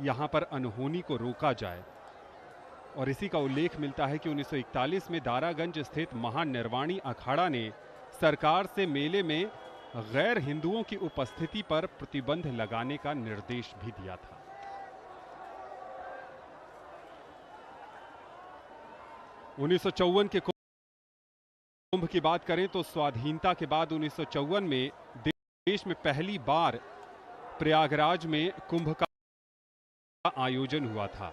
यहां पर अनहोनी को रोका जाए। और इसी का उल्लेख मिलता है कि 1941 में दारागंज स्थित महानिर्वाणी अखाड़ा ने सरकार से मेले में गैर हिंदुओं की उपस्थिति पर प्रतिबंध लगाने का निर्देश भी दिया था। उन्नीस के कुंभ की बात करें तो स्वाधीनता के बाद 1954 में देश में पहली बार प्रयागराज में कुंभ का आयोजन हुआ था।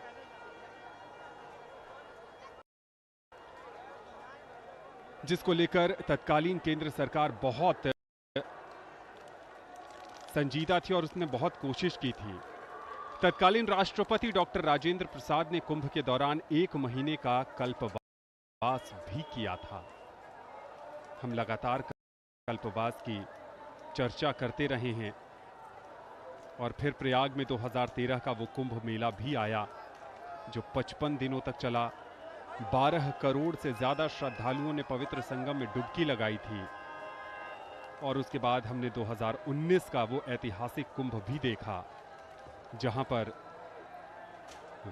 जिसको लेकर तत्कालीन केंद्र सरकार बहुत संजीदा थी और उसने बहुत कोशिश की थी। तत्कालीन राष्ट्रपति डॉक्टर राजेंद्र प्रसाद ने कुंभ के दौरान 1 महीने का कल्पवास भी किया था। हम लगातार कल्पवास की चर्चा करते रहे हैं और फिर प्रयाग में 2013 का वो कुंभ मेला भी आया जो 55 दिनों तक चला। 12 करोड़ से ज्यादा श्रद्धालुओं ने पवित्र संगम में डुबकी लगाई थी और उसके बाद हमने 2019 का वो ऐतिहासिक कुंभ भी देखा जहां पर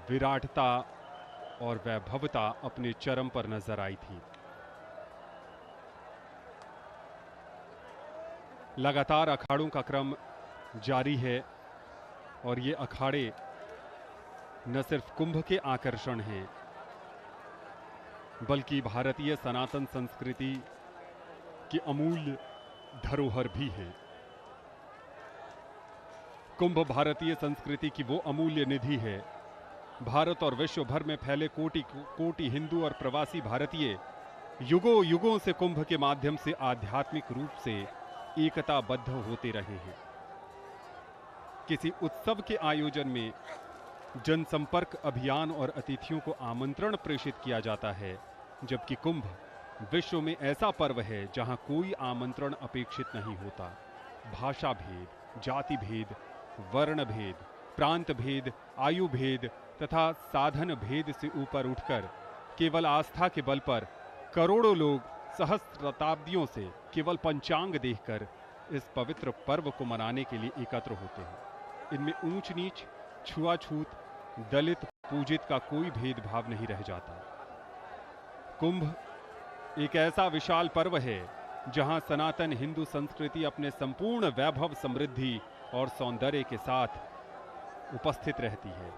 विराटता और वैभवता अपने चरम पर नजर आई थी। लगातार अखाड़ों का क्रम जारी है और ये अखाड़े न सिर्फ कुंभ के आकर्षण हैं बल्कि भारतीय सनातन संस्कृति की अमूल्य धरोहर भी है। कुंभ भारतीय संस्कृति की वो अमूल्य निधि है। भारत और विश्व भर में फैले कोटि कोटि हिंदू और प्रवासी भारतीय युगों युगों से कुंभ के माध्यम से आध्यात्मिक रूप से एकताबद्ध होते रहे हैं। किसी उत्सव के आयोजन में जनसंपर्क अभियान और अतिथियों को आमंत्रण प्रेषित किया जाता है, जबकि कुंभ विश्व में ऐसा पर्व है जहां कोई आमंत्रण अपेक्षित नहीं होता। भाषा भेद, जाति भेद, वर्ण भेद, प्रांत भेद, आयु भेद तथा साधन भेद से ऊपर उठकर केवल आस्था के बल पर करोड़ों लोग सहस्राब्दियों से केवल पंचांग देखकर इस पवित्र पर्व को मनाने के लिए एकत्र होते हैं। इनमें ऊंच नीच, छुआछूत, दलित, पूजित का कोई भेदभाव नहीं रह जाता। कुंभ एक ऐसा विशाल पर्व है जहां सनातन हिंदू संस्कृति अपने संपूर्ण वैभव, समृद्धि और सौंदर्य के साथ उपस्थित रहती है।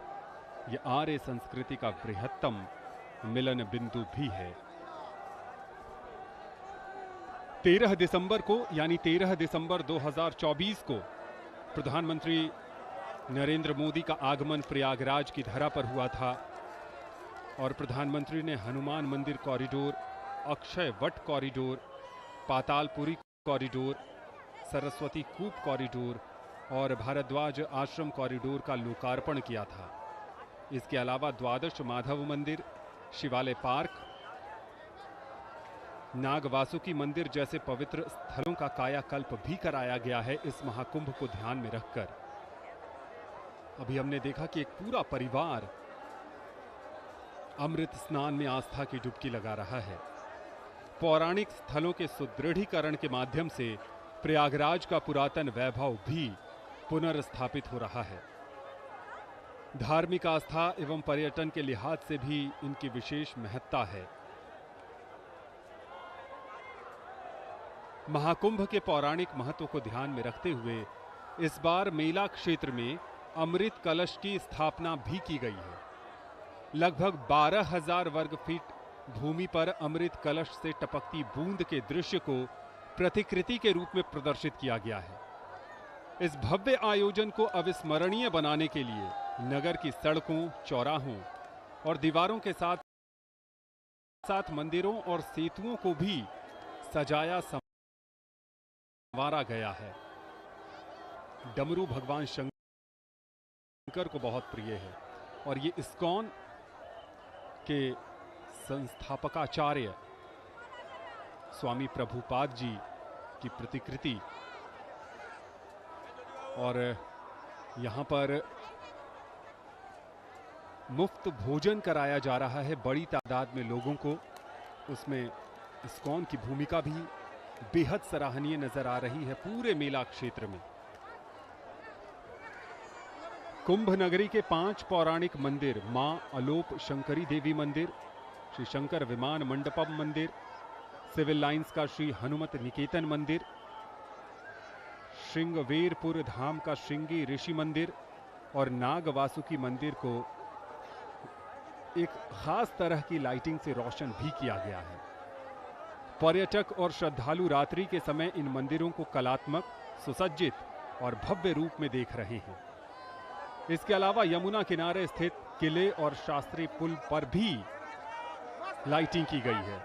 यह आर्य संस्कृति का बृहत्तम मिलन बिंदु भी है। 13 दिसंबर को यानी 13 दिसंबर 2024 को प्रधानमंत्री नरेंद्र मोदी का आगमन प्रयागराज की धरा पर हुआ था और प्रधानमंत्री ने हनुमान मंदिर corridor, Akshay Vat corridor, Patalpuri corridor, Saraswati कूप कॉरिडोर और भारद्वाज आश्रम कॉरिडोर का लोकार्पण किया था। इसके अलावा द्वादश माधव मंदिर, शिवालय पार्क, नाग वासुकी मंदिर जैसे पवित्र स्थलों का कायाकल्प भी कराया गया है इस महाकुंभ को ध्यान में रखकर। अभी हमने देखा कि एक पूरा परिवार अमृत स्नान में आस्था की डुबकी लगा रहा है। पौराणिक स्थलों के सुदृढ़ीकरण के माध्यम से प्रयागराज का पुरातन वैभव भी पुनर्स्थापित हो रहा है। धार्मिक आस्था एवं पर्यटन के लिहाज से भी इनकी विशेष महत्ता है। महाकुंभ के पौराणिक महत्व को ध्यान में रखते हुए इस बार मेला क्षेत्र में अमृत कलश की स्थापना भी की गई है। लगभग 12,000 वर्ग फीट भूमि पर अमृत कलश से टपकती बूंद के दृश्य को प्रतिकृति के रूप में प्रदर्शित किया गया है। इस भव्य आयोजन को अविस्मरणीय बनाने के लिए नगर की सड़कों, चौराहों और दीवारों के साथ साथ मंदिरों और सेतुओं को भी सजाया संवारा गया है। डमरू भगवान शंकर को बहुत प्रिय है और ये इस्कॉन के संस्थापकाचार्य स्वामी प्रभुपाद जी की प्रतिकृति, और यहाँ पर मुफ्त भोजन कराया जा रहा है बड़ी तादाद में लोगों को। उसमें इस्कॉन की भूमिका भी बेहद सराहनीय नजर आ रही है पूरे मेला क्षेत्र में। कुंभ नगरी के 5 पौराणिक मंदिर, मां अलोप शंकरी देवी मंदिर, श्री शंकर विमान मंडपम मंदिर, सिविल लाइंस का श्री हनुमत निकेतन मंदिर, श्रृंगवेरपुर धाम का श्रृंगी ऋषि मंदिर और नाग वासुकी मंदिर को एक खास तरह की लाइटिंग से रोशन भी किया गया है। पर्यटक और श्रद्धालु रात्रि के समय इन मंदिरों को कलात्मक, सुसज्जित और भव्य रूप में देख रहे हैं। इसके अलावा यमुना किनारे स्थित किले और शास्त्री पुल पर भी लाइटिंग की गई है।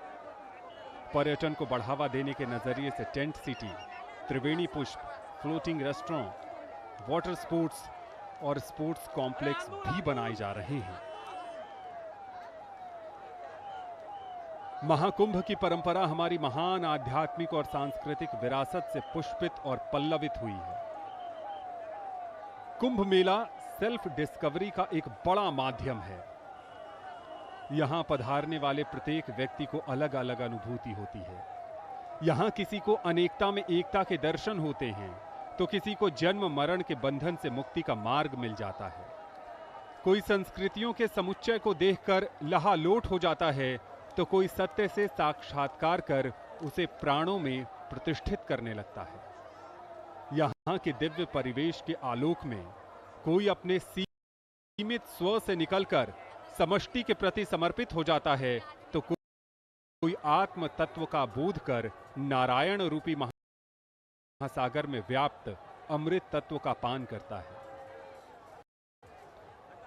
पर्यटन को बढ़ावा देने के नजरिए से टेंट सिटी, त्रिवेणी पुष्प, फ्लोटिंग रेस्टोरेंट, वाटर स्पोर्ट्स और स्पोर्ट्स कॉम्प्लेक्स भी बनाए जा रहे हैं। महाकुंभ की परंपरा हमारी महान आध्यात्मिक और सांस्कृतिक विरासत से पुष्पित और पल्लवित हुई है। कुंभ मेला सेल्फ डिस्कवरी का एक बड़ा माध्यम है। यहां पधारने वाले प्रत्येक व्यक्ति को अलग अलग अनुभूति होती है। यहां किसी को अनेकता में एकता के दर्शन होते हैं, तो किसी को जन्म मरण के बंधन से मुक्ति का मार्ग मिल जाता है। कोई संस्कृतियों के समुच्चय को देखकर लहालोट हो जाता है, तो कोई सत्य से साक्षात्कार कर उसे प्राणों में प्रतिष्ठित करने लगता है। यहाँ के दिव्य परिवेश के आलोक में कोई अपने सीमित स्व से निकलकर समष्टि के प्रति समर्पित हो जाता है, तो कोई आत्म तत्व का बोध कर नारायण रूपी महासागर में व्याप्त अमृत तत्व का पान करता है।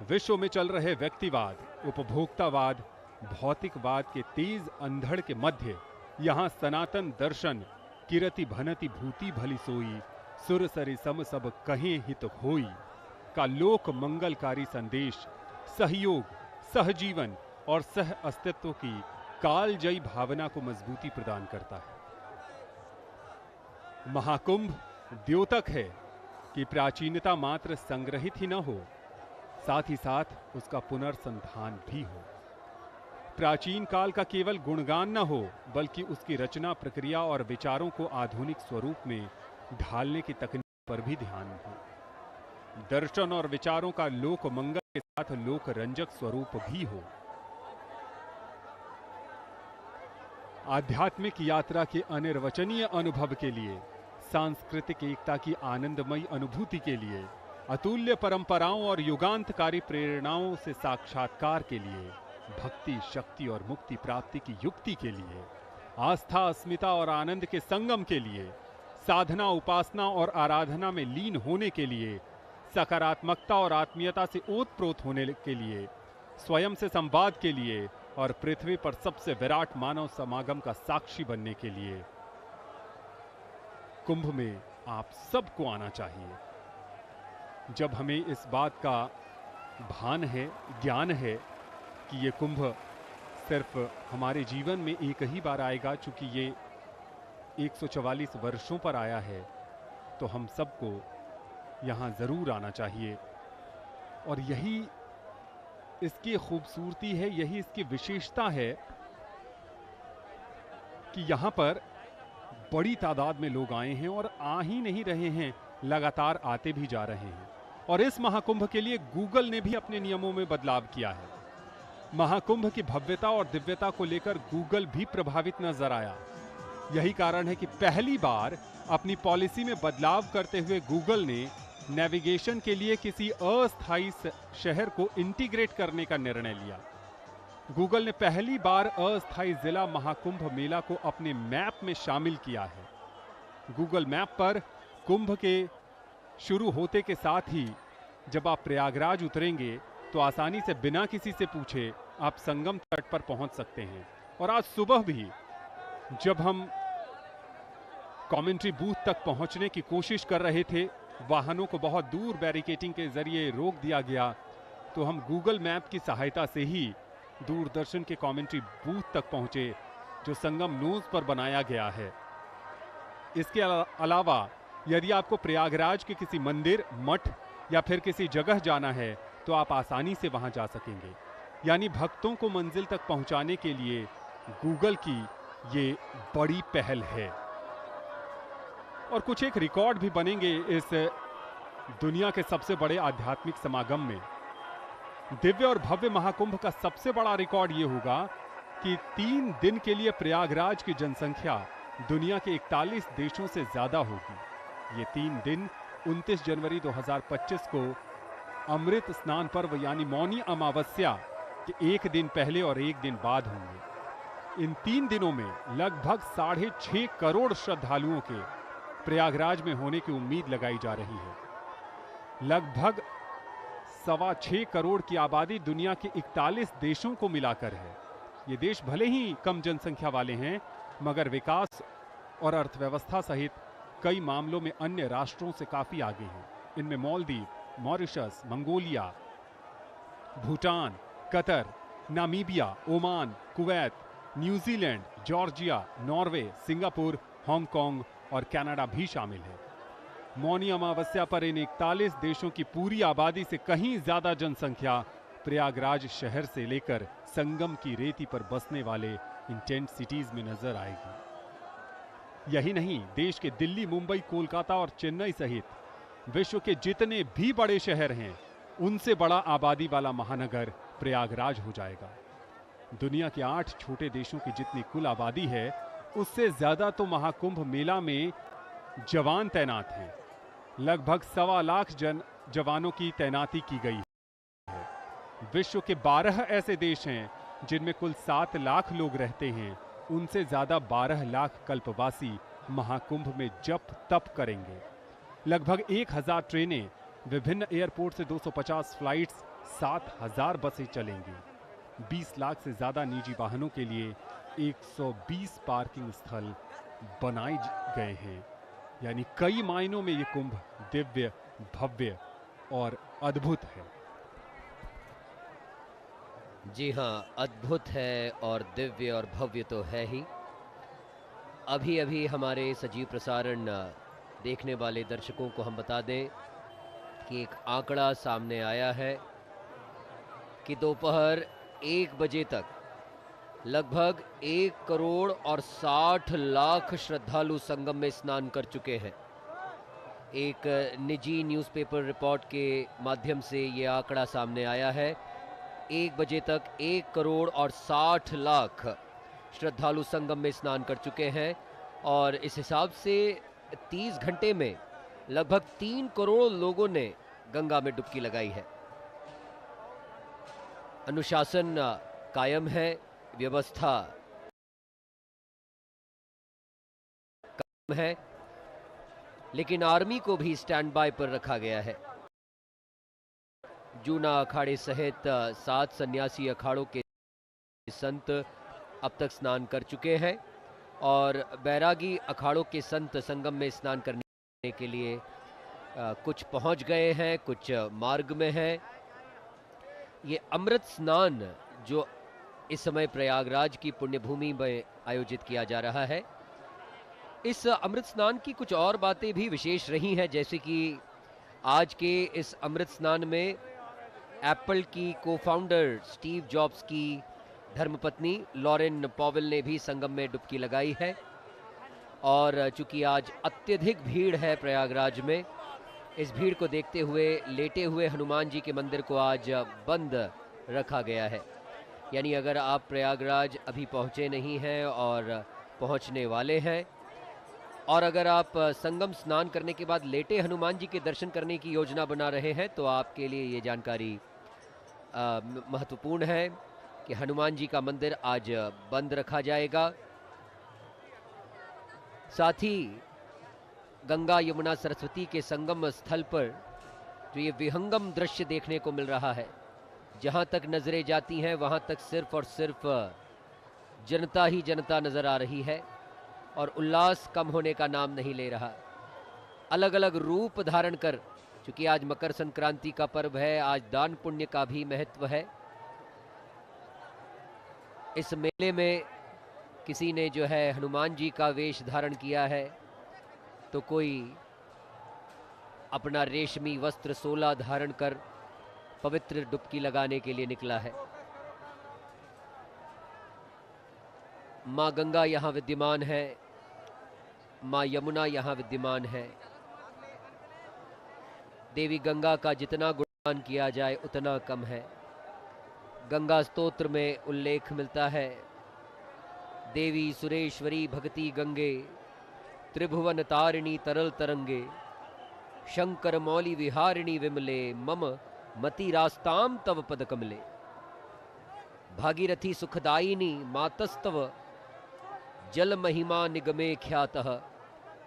विश्व में चल रहे व्यक्तिवाद, उपभोक्तावाद, भौतिकवाद के तेज अंधड़ के मध्य यहां सनातन दर्शन किरति भनति भूति भली सोई, सुर सरि सम सब कहें हित होई का लोक मंगलकारी संदेश सहयोग, सहजीवन और सह अस्तित्व की कालजयी भावना को मजबूती प्रदान करता है। महाकुंभ द्योतक है कि प्राचीनता मात्र संग्रहित ही न हो, साथ ही साथ उसका पुनर्संधान भी हो। प्राचीन काल का केवल गुणगान न हो, बल्कि उसकी रचना प्रक्रिया और विचारों को आधुनिक स्वरूप में ढालने की तकनीक पर भी ध्यान हो। दर्शन और विचारों का लोक मंगल के साथ लोक रंजक स्वरूप भी हो। आध्यात्मिक यात्रा के अनिर्वचनीय अनुभव के लिए, सांस्कृतिक एकता की आनंदमयी अनुभूति के लिए, अतुल्य परंपराओं और युगांतकारी प्रेरणाओं से साक्षात्कार के लिए, भक्ति, शक्ति और मुक्ति प्राप्ति की युक्ति के लिए, आस्था, अस्मिता और आनंद के संगम के लिए, साधना, उपासना और आराधना में लीन होने के लिए, सकारात्मकता और आत्मीयता से ओतप्रोत होने के लिए, स्वयं से संवाद के लिए और पृथ्वी पर सबसे विराट मानव समागम का साक्षी बनने के लिए कुंभ में आप सबको आना चाहिए। जब हमें इस बात का भान है, ज्ञान है कि ये कुंभ सिर्फ हमारे जीवन में एक ही बार आएगा, चूंकि ये 144 वर्षों पर आया है, तो हम सबको यहाँ जरूर आना चाहिए। और यही इसकी खूबसूरती है, यही इसकी विशेषता है कि यहाँ पर बड़ी तादाद में लोग आए हैं और आ ही नहीं रहे हैं, लगातार आते भी जा रहे हैं। और इस महाकुंभ के लिए गूगल ने भी अपने नियमों में बदलाव किया है। महाकुंभ की भव्यता और दिव्यता को लेकर गूगल भी प्रभावित नजर आया। यही कारण है कि पहली बार अपनी पॉलिसी में बदलाव करते हुए गूगल ने नेविगेशन के लिए किसी अस्थायी शहर को इंटीग्रेट करने का निर्णय लिया। गूगल ने पहली बार अस्थायी जिला महाकुंभ मेला को अपने मैप में शामिल किया है। गूगल मैप पर कुंभ के शुरू होते के साथ ही जब आप प्रयागराज उतरेंगे तो आसानी से बिना किसी से पूछे आप संगम तट पर पहुंच सकते हैं। और आज सुबह भी जब हम कमेंट्री बूथ तक पहुंचने की कोशिश कर रहे थे, वाहनों को बहुत दूर बैरिकेडिंग के जरिए रोक दिया गया, तो हम गूगल मैप की सहायता से ही दूरदर्शन के कमेंट्री बूथ तक पहुंचे, जो संगम नोज पर बनाया गया है। इसके अलावा यदि आपको प्रयागराज के किसी मंदिर, मठ या फिर किसी जगह जाना है तो आप आसानी से वहां जा सकेंगे। यानी भक्तों को मंजिल तक पहुंचाने के लिए गूगल की ये बड़ी पहल है। और कुछ एक रिकॉर्ड भी बनेंगे इस दुनिया के सबसे बड़े आध्यात्मिक समागम में। दिव्य और भव्य महाकुंभ का सबसे बड़ा रिकॉर्ड यह होगा कि 3 दिन के लिए प्रयागराज की जनसंख्या दुनिया के 41 देशों से ज्यादा होगी। ये 3 दिन 29 जनवरी 2025 को अमृत स्नान पर्व यानी मौनी अमावस्या के एक दिन पहले और एक दिन बाद होंगे। इन 3 दिनों में लगभग 6.5 करोड़ श्रद्धालुओं के प्रयागराज में होने की उम्मीद लगाई जा रही है। लगभग 6.25 करोड़ की आबादी दुनिया के 41 देशों को मिलाकर है। ये देश भले ही कम जनसंख्या वाले हैं, मगर विकास और अर्थव्यवस्था सहित कई मामलों में अन्य राष्ट्रों से काफी आगे हैं। इनमें Maldives, Mauritius, Mongolia, Bhutan, Qatar, Namibia, Oman, Kuwait, New Zealand, Georgia, Norway, Singapore, Hong Kong और कनाडा भी शामिल है। मौनी अमावस्या पर इन 41 देशों की पूरी आबादी से कहीं ज्यादा जनसंख्या प्रयागराज शहर से लेकर संगम की रेती पर बसने वाले इन टेंट सिटीज में नजर आएगी। यही नहीं, देश के दिल्ली, मुंबई, कोलकाता और चेन्नई सहित विश्व के जितने भी बड़े शहर हैं, उनसे बड़ा आबादी वाला महानगर प्रयागराज हो जाएगा। दुनिया के 8 छोटे देशों की जितनी कुल आबादी है, उससे ज्यादा तो महाकुंभ मेला में जवान तैनात हैं। लगभग 1.25 लाख जवानों की तैनाती की गई है। विश्व के 12 ऐसे देश हैं जिनमें कुल 7 लाख लोग रहते हैं। उनसे ज्यादा 12 लाख कल्पवासी महाकुंभ में जप तप करेंगे। लगभग 1000 ट्रेनें, विभिन्न एयरपोर्ट से 250 फ्लाइट्स, 7000 बसें चलेंगी। 20 लाख से ज्यादा निजी वाहनों के लिए 120 पार्किंग स्थल बनाए गए हैं। यानी कई मायनों में ये कुंभ दिव्य, भव्य और अद्भुत है। जी हाँ, अद्भुत है और दिव्य और भव्य तो है ही। अभी अभी हमारे सजीव प्रसारण देखने वाले दर्शकों को हम बता दें कि एक आंकड़ा सामने आया है कि दोपहर 1 बजे तक लगभग 1 करोड़ और 60 लाख श्रद्धालु संगम में स्नान कर चुके हैं। एक निजी न्यूज़पेपर रिपोर्ट के माध्यम से ये आंकड़ा सामने आया है। 1 बजे तक 1 करोड़ और 60 लाख श्रद्धालु संगम में स्नान कर चुके हैं और इस हिसाब से 30 घंटे में लगभग 3 करोड़ लोगों ने गंगा में डुबकी लगाई है। अनुशासन कायम है, व्यवस्था कम है, लेकिन आर्मी को भी स्टैंड बाय पर रखा गया है। जूना अखाड़े सहित 7 सन्यासी अखाड़ों के संत अब तक स्नान कर चुके हैं और बैरागी अखाड़ों के संत संगम में स्नान करने के लिए कुछ पहुंच गए हैं, कुछ मार्ग में हैं। ये अमृत स्नान जो इस समय प्रयागराज की पुण्यभूमि में आयोजित किया जा रहा है, इस अमृत स्नान की कुछ और बातें भी विशेष रही हैं, जैसे कि आज के इस अमृत स्नान में एप्पल की को-फाउंडर स्टीव जॉब्स की धर्मपत्नी लॉरेन पॉवेल ने भी संगम में डुबकी लगाई है। और चूंकि आज अत्यधिक भीड़ है प्रयागराज में, इस भीड़ को देखते हुए लेटे हुए हनुमान जी के मंदिर को आज बंद रखा गया है। यानी अगर आप प्रयागराज अभी पहुंचे नहीं हैं और पहुंचने वाले हैं, और अगर आप संगम स्नान करने के बाद लेटे हनुमान जी के दर्शन करने की योजना बना रहे हैं, तो आपके लिए ये जानकारी महत्वपूर्ण है कि हनुमान जी का मंदिर आज बंद रखा जाएगा। साथ ही गंगा यमुना सरस्वती के संगम स्थल पर जो ये विहंगम दृश्य देखने को मिल रहा है, जहां तक नजरें जाती हैं वहां तक सिर्फ और सिर्फ जनता ही जनता नजर आ रही है और उल्लास कम होने का नाम नहीं ले रहा। अलग अलग रूप धारण कर, चूंकि आज मकर संक्रांति का पर्व है, आज दान पुण्य का भी महत्व है। इस मेले में किसी ने जो है हनुमान जी का वेश धारण किया है, तो कोई अपना रेशमी वस्त्र सोला धारण कर पवित्र डुबकी लगाने के लिए निकला है। माँ गंगा यहाँ विद्यमान है, माँ यमुना यहाँ विद्यमान है। देवी गंगा का जितना गुणगान किया जाए उतना कम है। गंगा स्तोत्र में उल्लेख मिलता है, देवी सुरेश्वरी भगति गंगे, त्रिभुवन तारिणी तरल तरंगे, शंकर मौली विहारिणी विमले, मम मति रास्ताम तव पद कमले। भागीरथी सुखदायिनी मातस्तव, जल महिमा निगमे ख्यातः,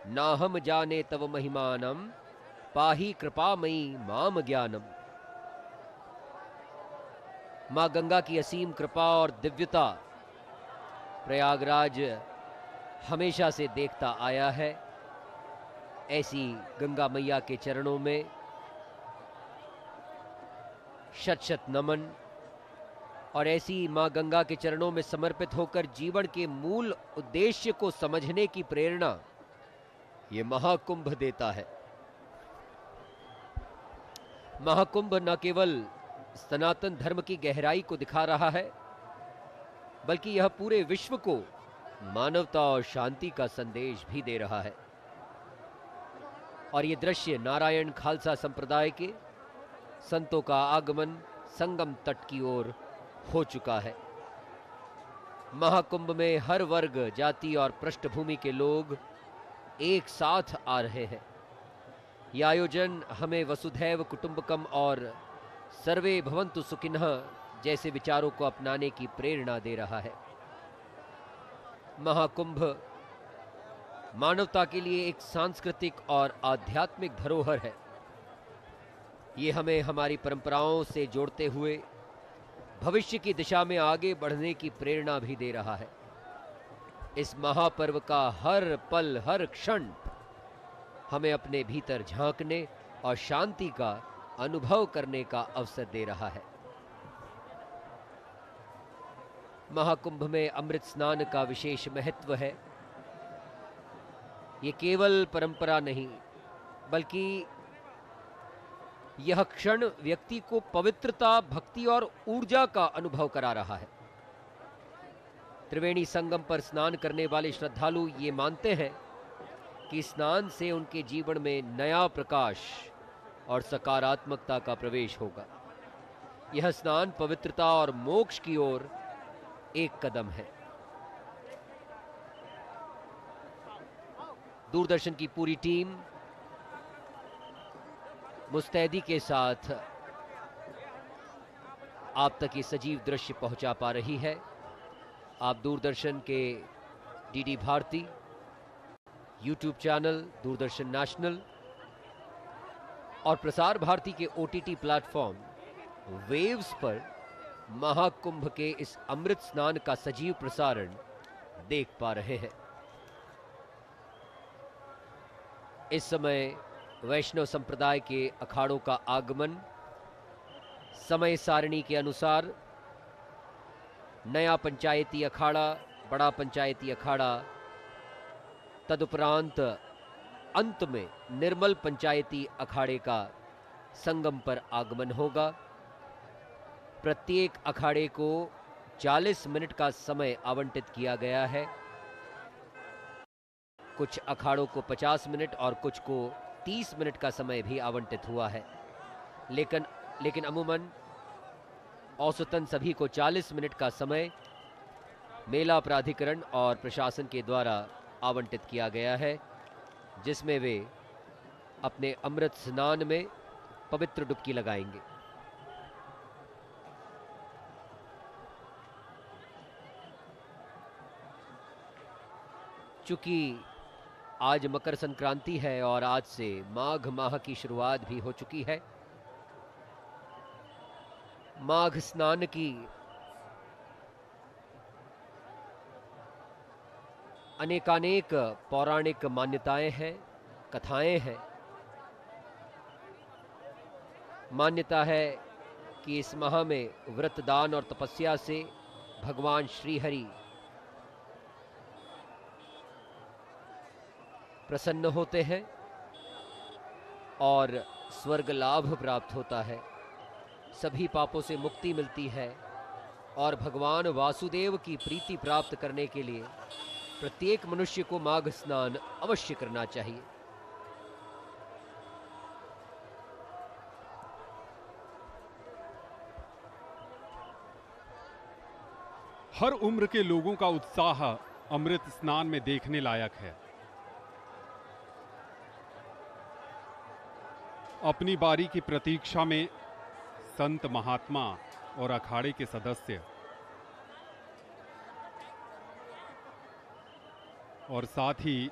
नाहम जाने तव महिमानम, पाही कृपामयी माम ज्ञानम। मां गंगा की असीम कृपा और दिव्यता प्रयागराज हमेशा से देखता आया है। ऐसी गंगा मैया के चरणों में शत शत नमन, और ऐसी मां गंगा के चरणों में समर्पित होकर जीवन के मूल उद्देश्य को समझने की प्रेरणा ये महाकुंभ देता है। महाकुंभ न केवल सनातन धर्म की गहराई को दिखा रहा है, बल्कि यह पूरे विश्व को मानवता और शांति का संदेश भी दे रहा है। और ये दृश्य नारायण खालसा संप्रदाय के संतों का आगमन संगम तट की ओर हो चुका है। महाकुंभ में हर वर्ग, जाति और पृष्ठभूमि के लोग एक साथ आ रहे हैं। यह आयोजन हमें वसुधैव कुटुंबकम और सर्वे भवन्तु सुखिनः जैसे विचारों को अपनाने की प्रेरणा दे रहा है। महाकुंभ मानवता के लिए एक सांस्कृतिक और आध्यात्मिक धरोहर है। ये हमें हमारी परंपराओं से जोड़ते हुए भविष्य की दिशा में आगे बढ़ने की प्रेरणा भी दे रहा है। इस महापर्व का हर पल, हर क्षण हमें अपने भीतर झांकने और शांति का अनुभव करने का अवसर दे रहा है। महाकुंभ में अमृत स्नान का विशेष महत्व है। ये केवल परंपरा नहीं, बल्कि यह क्षण व्यक्ति को पवित्रता, भक्ति और ऊर्जा का अनुभव करा रहा है। त्रिवेणी संगम पर स्नान करने वाले श्रद्धालु ये मानते हैं कि स्नान से उनके जीवन में नया प्रकाश और सकारात्मकता का प्रवेश होगा। यह स्नान पवित्रता और मोक्ष की ओर एक कदम है। दूरदर्शन की पूरी टीम मुस्तैदी के साथ आप तक ये सजीव दृश्य पहुंचा पा रही है। आप दूरदर्शन के DD Bharati, YouTube channel Doordarshan National और प्रसार भारती के ओटीटी प्लेटफॉर्म वेव्स पर महाकुंभ के इस अमृत स्नान का सजीव प्रसारण देख पा रहे हैं। इस समय वैष्णव संप्रदाय के अखाड़ों का आगमन समय सारणी के अनुसार नया पंचायती अखाड़ा, बड़ा पंचायती अखाड़ा, तदुपरांत अंत में निर्मल पंचायती अखाड़े का संगम पर आगमन होगा। प्रत्येक अखाड़े को 40 मिनट का समय आवंटित किया गया है। कुछ अखाड़ों को 50 मिनट और कुछ को 30 मिनट का समय भी आवंटित हुआ है, लेकिन अमूमन औसतन सभी को 40 मिनट का समय मेला प्राधिकरण और प्रशासन के द्वारा आवंटित किया गया है, जिसमें वे अपने अमृत स्नान में पवित्र डुबकी लगाएंगे। चूंकि आज मकर संक्रांति है और आज से माघ माह की शुरुआत भी हो चुकी है, माघ स्नान की अनेकानेक पौराणिक मान्यताएं हैं, कथाएं हैं। मान्यता है कि इस माह में व्रत, दान और तपस्या से भगवान श्रीहरि प्रसन्न होते हैं और स्वर्ग लाभ प्राप्त होता है, सभी पापों से मुक्ति मिलती है और भगवान वासुदेव की प्रीति प्राप्त करने के लिए प्रत्येक मनुष्य को माघ स्नान अवश्य करना चाहिए। हर उम्र के लोगों का उत्साह अमृत स्नान में देखने लायक है। अपनी बारी की प्रतीक्षा में संत, महात्मा और अखाड़े के सदस्य और साथ ही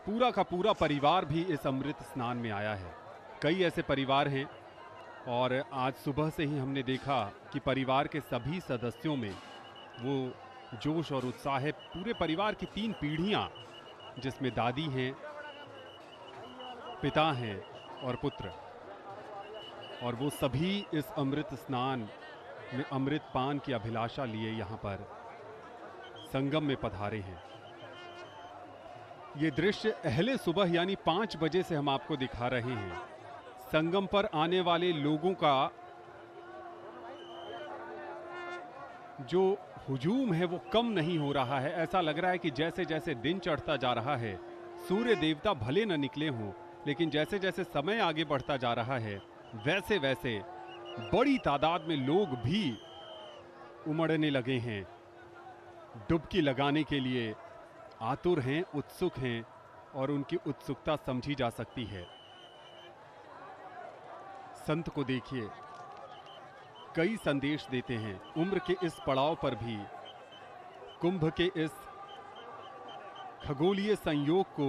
पूरा का पूरा परिवार भी इस अमृत स्नान में आया है। कई ऐसे परिवार हैं और आज सुबह से ही हमने देखा कि परिवार के सभी सदस्यों में वो जोश और उत्साह है। पूरे परिवार की 3 पीढ़ियां, जिसमें दादी हैं, पिता हैं और पुत्र, और वो सभी इस अमृत स्नान में अमृत पान की अभिलाषा लिए यहाँ पर संगम में पधारे हैं। ये दृश्य अहले सुबह यानी 5 बजे से हम आपको दिखा रहे हैं। संगम पर आने वाले लोगों का जो हुजूम है वो कम नहीं हो रहा है। ऐसा लग रहा है कि जैसे जैसे दिन चढ़ता जा रहा है, सूर्य देवता भले न निकले हों, लेकिन जैसे जैसे समय आगे बढ़ता जा रहा है वैसे वैसे बड़ी तादाद में लोग भी उमड़ने लगे हैं, डुबकी लगाने के लिए आतुर हैं, उत्सुक हैं और उनकी उत्सुकता समझी जा सकती है। संत को देखिए, कई संदेश देते हैं। उम्र के इस पड़ाव पर भी कुंभ के इस खगोलीय संयोग को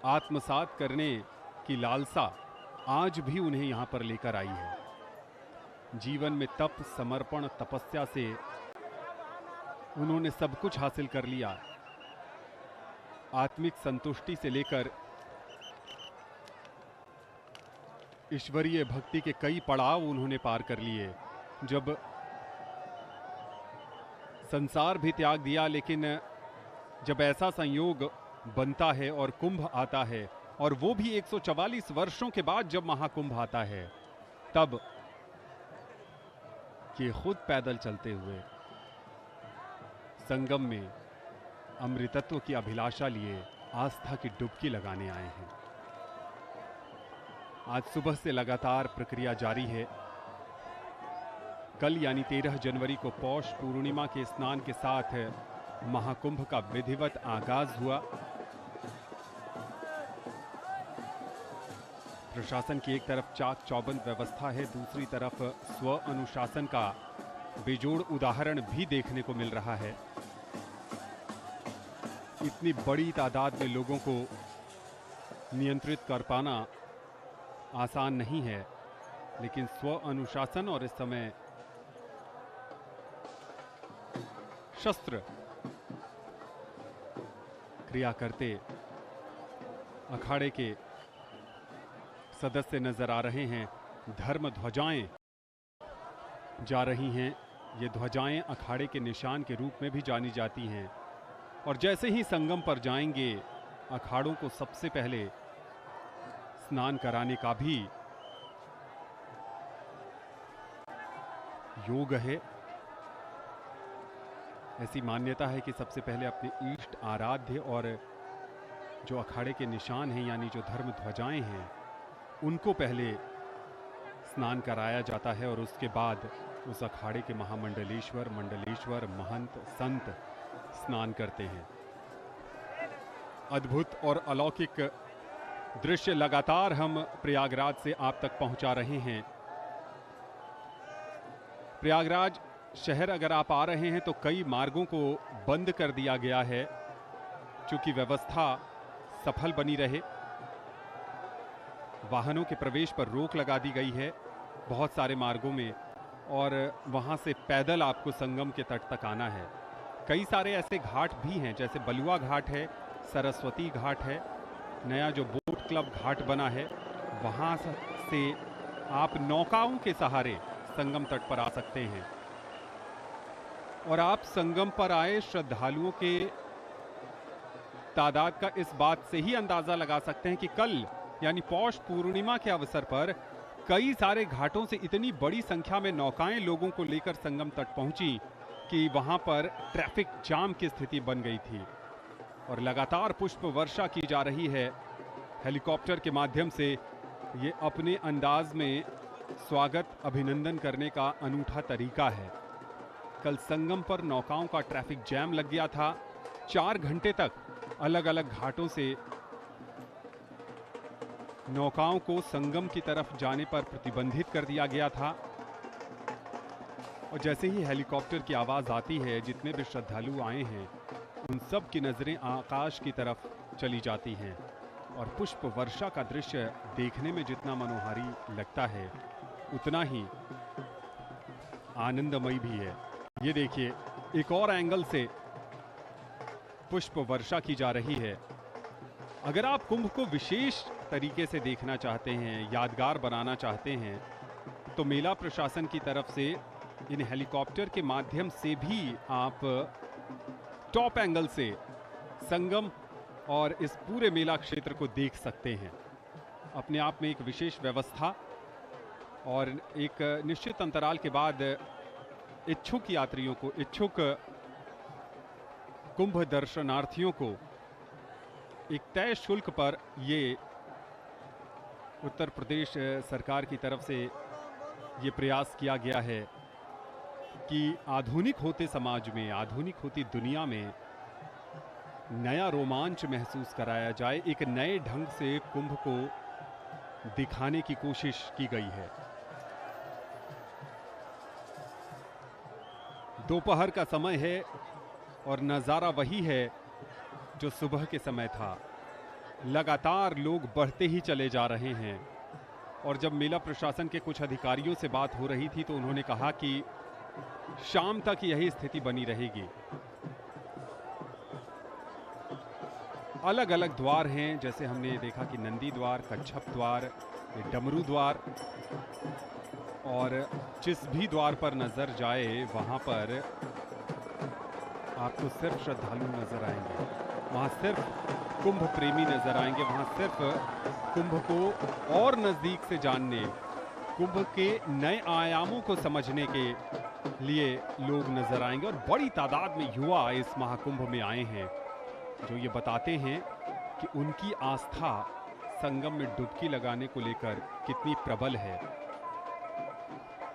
आत्मसात करने की लालसा आज भी उन्हें यहां पर लेकर आई है। जीवन में तप, समर्पण, तपस्या से उन्होंने सब कुछ हासिल कर लिया। आत्मिक संतुष्टि से लेकर ईश्वरीय भक्ति के कई पड़ाव उन्होंने पार कर लिए। जब संसार भी त्याग दिया, लेकिन जब ऐसा संयोग बनता है और कुंभ आता है, और वो भी 144 वर्षों के बाद जब महाकुंभ आता है, तब ये खुद पैदल चलते हुए संगम में अमृतत्व की अभिलाषा लिए आस्था की डुबकी लगाने आए हैं। आज सुबह से लगातार प्रक्रिया जारी है। कल यानी 13 जनवरी को पौष पूर्णिमा के स्नान के साथ महाकुंभ का विधिवत आगाज हुआ। प्रशासन की एक तरफ चाक चौबंद व्यवस्था है, दूसरी तरफ स्व अनुशासन का बेजोड़ उदाहरण भी देखने को मिल रहा है। इतनी बड़ी तादाद में लोगों को नियंत्रित कर पाना आसान नहीं है, लेकिन स्व अनुशासन और इस समय शस्त्र क्रिया करते अखाड़े के सदस्य नजर आ रहे हैं। धर्म ध्वजाएं जा रही हैं। ये ध्वजाएं अखाड़े के निशान के रूप में भी जानी जाती हैं, और जैसे ही संगम पर जाएंगे, अखाड़ों को सबसे पहले स्नान कराने का भी योग है। ऐसी मान्यता है कि सबसे पहले अपने इष्ट आराध्य और जो अखाड़े के निशान हैं यानी जो धर्म ध्वजाएं हैं उनको पहले स्नान कराया जाता है और उसके बाद उस अखाड़े के महामंडलेश्वर, मंडलेश्वर, महंत, संत स्नान करते हैं। अद्भुत और अलौकिक दृश्य लगातार हम प्रयागराज से आप तक पहुंचा रहे हैं। प्रयागराज शहर अगर आप आ रहे हैं तो कई मार्गों को बंद कर दिया गया है चूंकि व्यवस्था सफल बनी रहे। वाहनों के प्रवेश पर रोक लगा दी गई है बहुत सारे मार्गों में और वहां से पैदल आपको संगम के तट तक आना है। कई सारे ऐसे घाट भी हैं जैसे बलुआ घाट है, सरस्वती घाट है, नया जो बोट क्लब घाट बना है वहां से आप नौकाओं के सहारे संगम तट पर आ सकते हैं। और आप संगम पर आए श्रद्धालुओं के तादाद का इस बात से ही अंदाजा लगा सकते हैं कि कल यानी पौष पूर्णिमा के अवसर पर कई सारे घाटों से इतनी बड़ी संख्या में नौकाएं लोगों को लेकर संगम तट पहुंची कि वहां पर ट्रैफिक जाम की स्थिति बन गई थी। और लगातार पुष्प वर्षा की जा रही है हेलीकॉप्टर के माध्यम से। ये अपने अंदाज में स्वागत अभिनंदन करने का अनूठा तरीका है। कल संगम पर नौकाओं का ट्रैफिक जैम लग गया था। 4 घंटे तक अलग अलग घाटों से नौकाओं को संगम की तरफ जाने पर प्रतिबंधित कर दिया गया था। और जैसे ही हेलीकॉप्टर की आवाज आती है जितने भी श्रद्धालु आए हैं उन सब की नजरें आकाश की तरफ चली जाती हैं और पुष्प वर्षा का दृश्य देखने में जितना मनोहारी लगता है उतना ही आनंदमयी भी है। ये देखिए एक और एंगल से पुष्प वर्षा की जा रही है। अगर आप कुंभ को विशेष तरीके से देखना चाहते हैं, यादगार बनाना चाहते हैं तो मेला प्रशासन की तरफ से इन हेलीकॉप्टर के माध्यम से भी आप टॉप एंगल से संगम और इस पूरे मेला क्षेत्र को देख सकते हैं। अपने आप में एक विशेष व्यवस्था और एक निश्चित अंतराल के बाद इच्छुक यात्रियों को, इच्छुक कुंभ दर्शनार्थियों को एक तय शुल्क पर ये उत्तर प्रदेश सरकार की तरफ से ये प्रयास किया गया है कि आधुनिक होते समाज में, आधुनिक होती दुनिया में नया रोमांच महसूस कराया जाए। एक नए ढंग से कुंभ को दिखाने की कोशिश की गई है। दोपहर का समय है और नज़ारा वही है जो सुबह के समय था। लगातार लोग बढ़ते ही चले जा रहे हैं और जब मेला प्रशासन के कुछ अधिकारियों से बात हो रही थी तो उन्होंने कहा कि शाम तक यही स्थिति बनी रहेगी। अलग अलग द्वार हैं, जैसे हमने देखा कि नंदी द्वार, कच्छप द्वार, डमरू द्वार, और जिस भी द्वार पर नजर जाए वहां पर आपको सिर्फ श्रद्धालु नजर आएंगे, वहां सिर्फ कुंभ प्रेमी नजर आएंगे, वहां सिर्फ कुंभ को और नजदीक से जानने, कुंभ के नए आयामों को समझने के लिए लोग नजर आएंगे। और बड़ी तादाद में युवा इस महाकुंभ में आए हैं जो ये बताते हैं कि उनकी आस्था संगम में डुबकी लगाने को लेकर कितनी प्रबल है।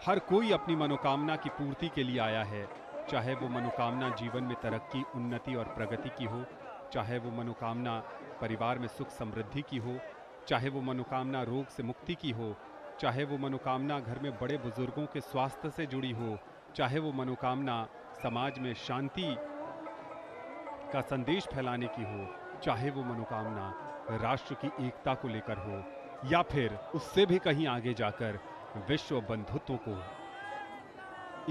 हर कोई अपनी मनोकामना की पूर्ति के लिए आया है, चाहे वो मनोकामना जीवन में तरक्की, उन्नति और प्रगति की हो, चाहे वो मनोकामना परिवार में सुख समृद्धि की हो, चाहे वो मनोकामना रोग से मुक्ति की हो, चाहे वो मनोकामना घर में बड़े बुजुर्गों के स्वास्थ्य से जुड़ी हो, चाहे वो मनोकामना समाज में शांति का संदेश फैलाने की हो, चाहे वो मनोकामना राष्ट्र की एकता को लेकर हो, या फिर उससे भी कहीं आगे जाकर विश्व बंधुत्व को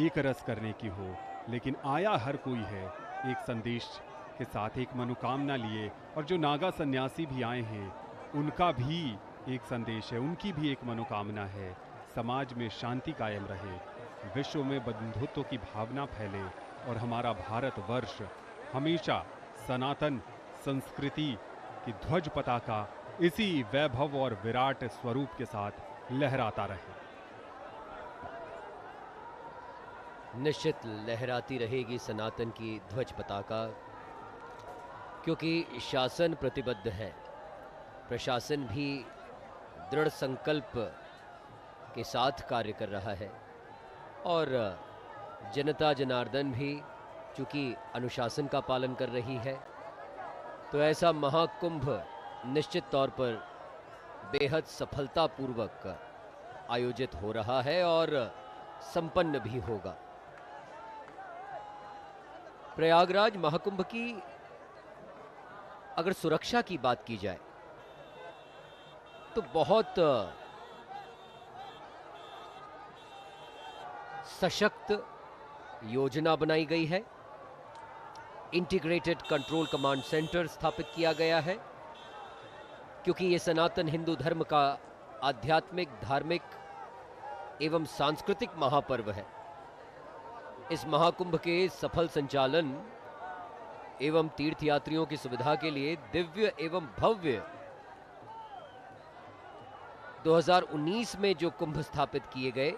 एक रस करने की हो। लेकिन आया हर कोई है एक संदेश के साथ, एक मनोकामना लिए। और जो नागा सन्यासी भी आए हैं उनका भी एक संदेश है, उनकी भी एक मनोकामना है, समाज में शांति कायम रहे, विश्व में बंधुत्व की भावना फैले और हमारा भारत वर्ष हमेशा सनातन संस्कृति की ध्वज पताका इसी वैभव और विराट स्वरूप के साथ लहराता रहे। निश्चित लहराती रहेगी सनातन की ध्वज पताका, क्योंकि शासन प्रतिबद्ध है, प्रशासन भी दृढ़ संकल्प के साथ कार्य कर रहा है और जनता जनार्दन भी चूंकि अनुशासन का पालन कर रही है, तो ऐसा महाकुंभ निश्चित तौर पर बेहद सफलतापूर्वक आयोजित हो रहा है और संपन्न भी होगा। प्रयागराज महाकुंभ की अगर सुरक्षा की बात की जाए तो बहुत सशक्त योजना बनाई गई है। इंटीग्रेटेड कंट्रोल कमांड सेंटर स्थापित किया गया है, क्योंकि ये सनातन हिंदू धर्म का आध्यात्मिक, धार्मिक एवं सांस्कृतिक महापर्व है। इस महाकुंभ के सफल संचालन एवं तीर्थयात्रियों की सुविधा के लिए दिव्य एवं भव्य 2019 में जो कुंभ स्थापित किए गए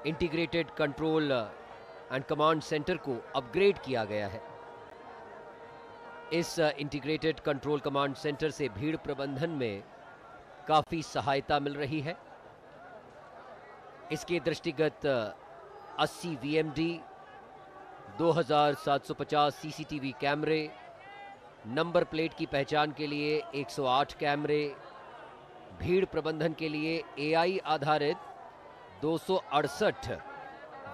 integrated control and command centre को अपग्रेड किया गया है। इस इंटीग्रेटेड कंट्रोल कमांड सेंटर से भीड़ प्रबंधन में काफी सहायता मिल रही है। इसके दृष्टिगत 80 वीएमडी, 2750 सीसीटीवी कैमरे, नंबर प्लेट की पहचान के लिए 108 कैमरे, भीड़ प्रबंधन के लिए एआई आधारित 268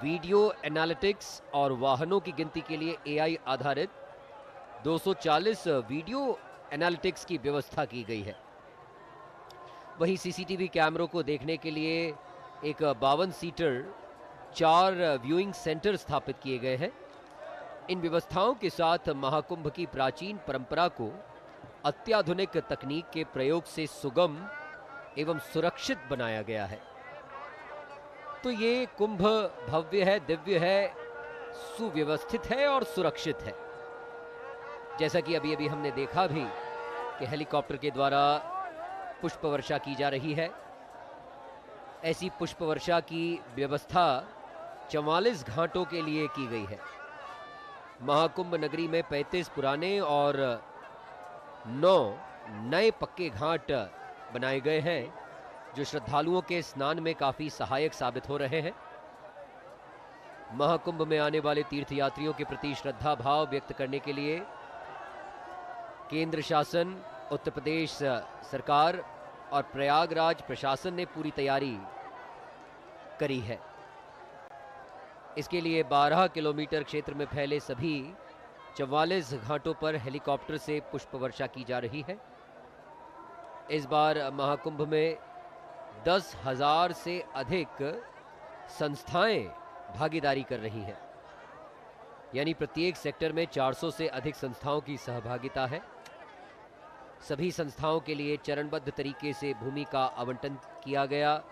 वीडियो एनालिटिक्स और वाहनों की गिनती के लिए एआई आधारित 240 वीडियो एनालिटिक्स की व्यवस्था की गई है। वहीं सीसीटीवी कैमरों को देखने के लिए एक 52 सीटर 4 व्यूइंग सेंटर स्थापित किए गए हैं। इन व्यवस्थाओं के साथ महाकुंभ की प्राचीन परंपरा को अत्याधुनिक तकनीक के प्रयोग से सुगम एवं सुरक्षित बनाया गया है। तो ये कुंभ भव्य है, दिव्य है, सुव्यवस्थित है और सुरक्षित है। जैसा कि अभी अभी हमने देखा भी कि हेलीकॉप्टर के द्वारा पुष्प वर्षा की जा रही है। ऐसी पुष्प वर्षा की व्यवस्था 44 घाटों के लिए की गई है। महाकुंभ नगरी में 35 पुराने और 9 नए पक्के घाट बनाए गए हैं, जो श्रद्धालुओं के स्नान में काफी सहायक साबित हो रहे हैं। महाकुंभ में आने वाले तीर्थयात्रियों के प्रति श्रद्धा भाव व्यक्त करने के लिए केंद्र शासन, उत्तर प्रदेश सरकार और प्रयागराज प्रशासन ने पूरी तैयारी करी है। इसके लिए 12 किलोमीटर क्षेत्र में फैले सभी 44 घाटों पर हेलीकॉप्टर से पुष्प वर्षा की जा रही है। इस बार महाकुंभ में 10,000 से अधिक संस्थाएं भागीदारी कर रही हैं, यानी प्रत्येक सेक्टर में 400 से अधिक संस्थाओं की सहभागिता है। सभी संस्थाओं के लिए चरणबद्ध तरीके से भूमि का आवंटन किया गया,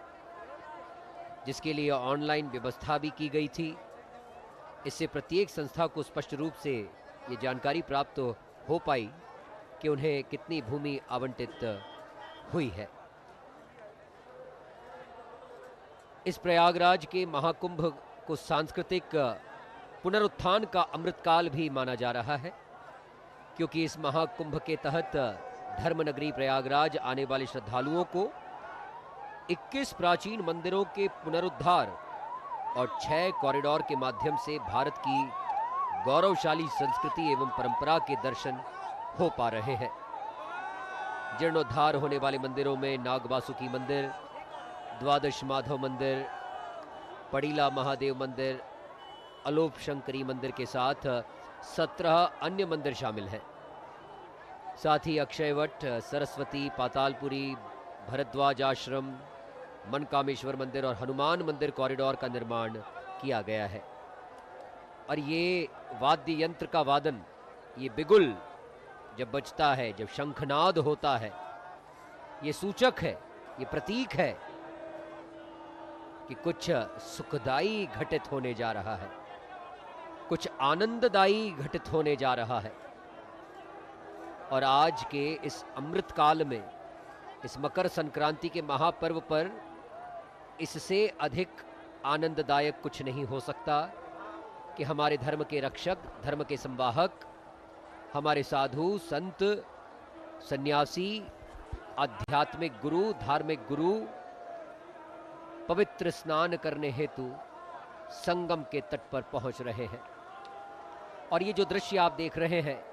जिसके लिए ऑनलाइन व्यवस्था भी की गई थी। इससे प्रत्येक संस्था को स्पष्ट रूप से ये जानकारी प्राप्त हो पाई कि उन्हें कितनी भूमि आवंटित हुई है। इस प्रयागराज के महाकुंभ को सांस्कृतिक पुनरुत्थान का अमृतकाल भी माना जा रहा है, क्योंकि इस महाकुंभ के तहत धर्मनगरी प्रयागराज आने वाले श्रद्धालुओं को 21 प्राचीन मंदिरों के पुनरुद्धार और 6 कॉरिडोर के माध्यम से भारत की गौरवशाली संस्कृति एवं परंपरा के दर्शन हो पा रहे हैं। जीर्णोद्धार होने वाले मंदिरों में नागवासुकी मंदिर, द्वादश माधव मंदिर, पड़ीला महादेव मंदिर, अलोप शंकरी मंदिर के साथ 17 अन्य मंदिर शामिल हैं। साथ ही अक्षयवट, सरस्वती, पातालपुरी, भरद्वाज आश्रम, मनकामेश्वर मंदिर और हनुमान मंदिर कॉरिडोर का निर्माण किया गया है। और ये वाद्य यंत्र का वादन, ये बिगुल जब बजता है, जब शंखनाद होता है, ये सूचक है, ये प्रतीक है कि कुछ सुखदाई घटित होने जा रहा है, कुछ आनंददायी घटित होने जा रहा है। और आज के इस अमृत काल में, इस मकर संक्रांति के महापर्व पर इससे अधिक आनंददायक कुछ नहीं हो सकता कि हमारे धर्म के रक्षक, धर्म के संवाहक, हमारे साधु, संत, सन्यासी, आध्यात्मिक गुरु, धार्मिक गुरु पवित्र स्नान करने हेतु संगम के तट पर पहुंच रहे हैं। और ये जो दृश्य आप देख रहे हैं,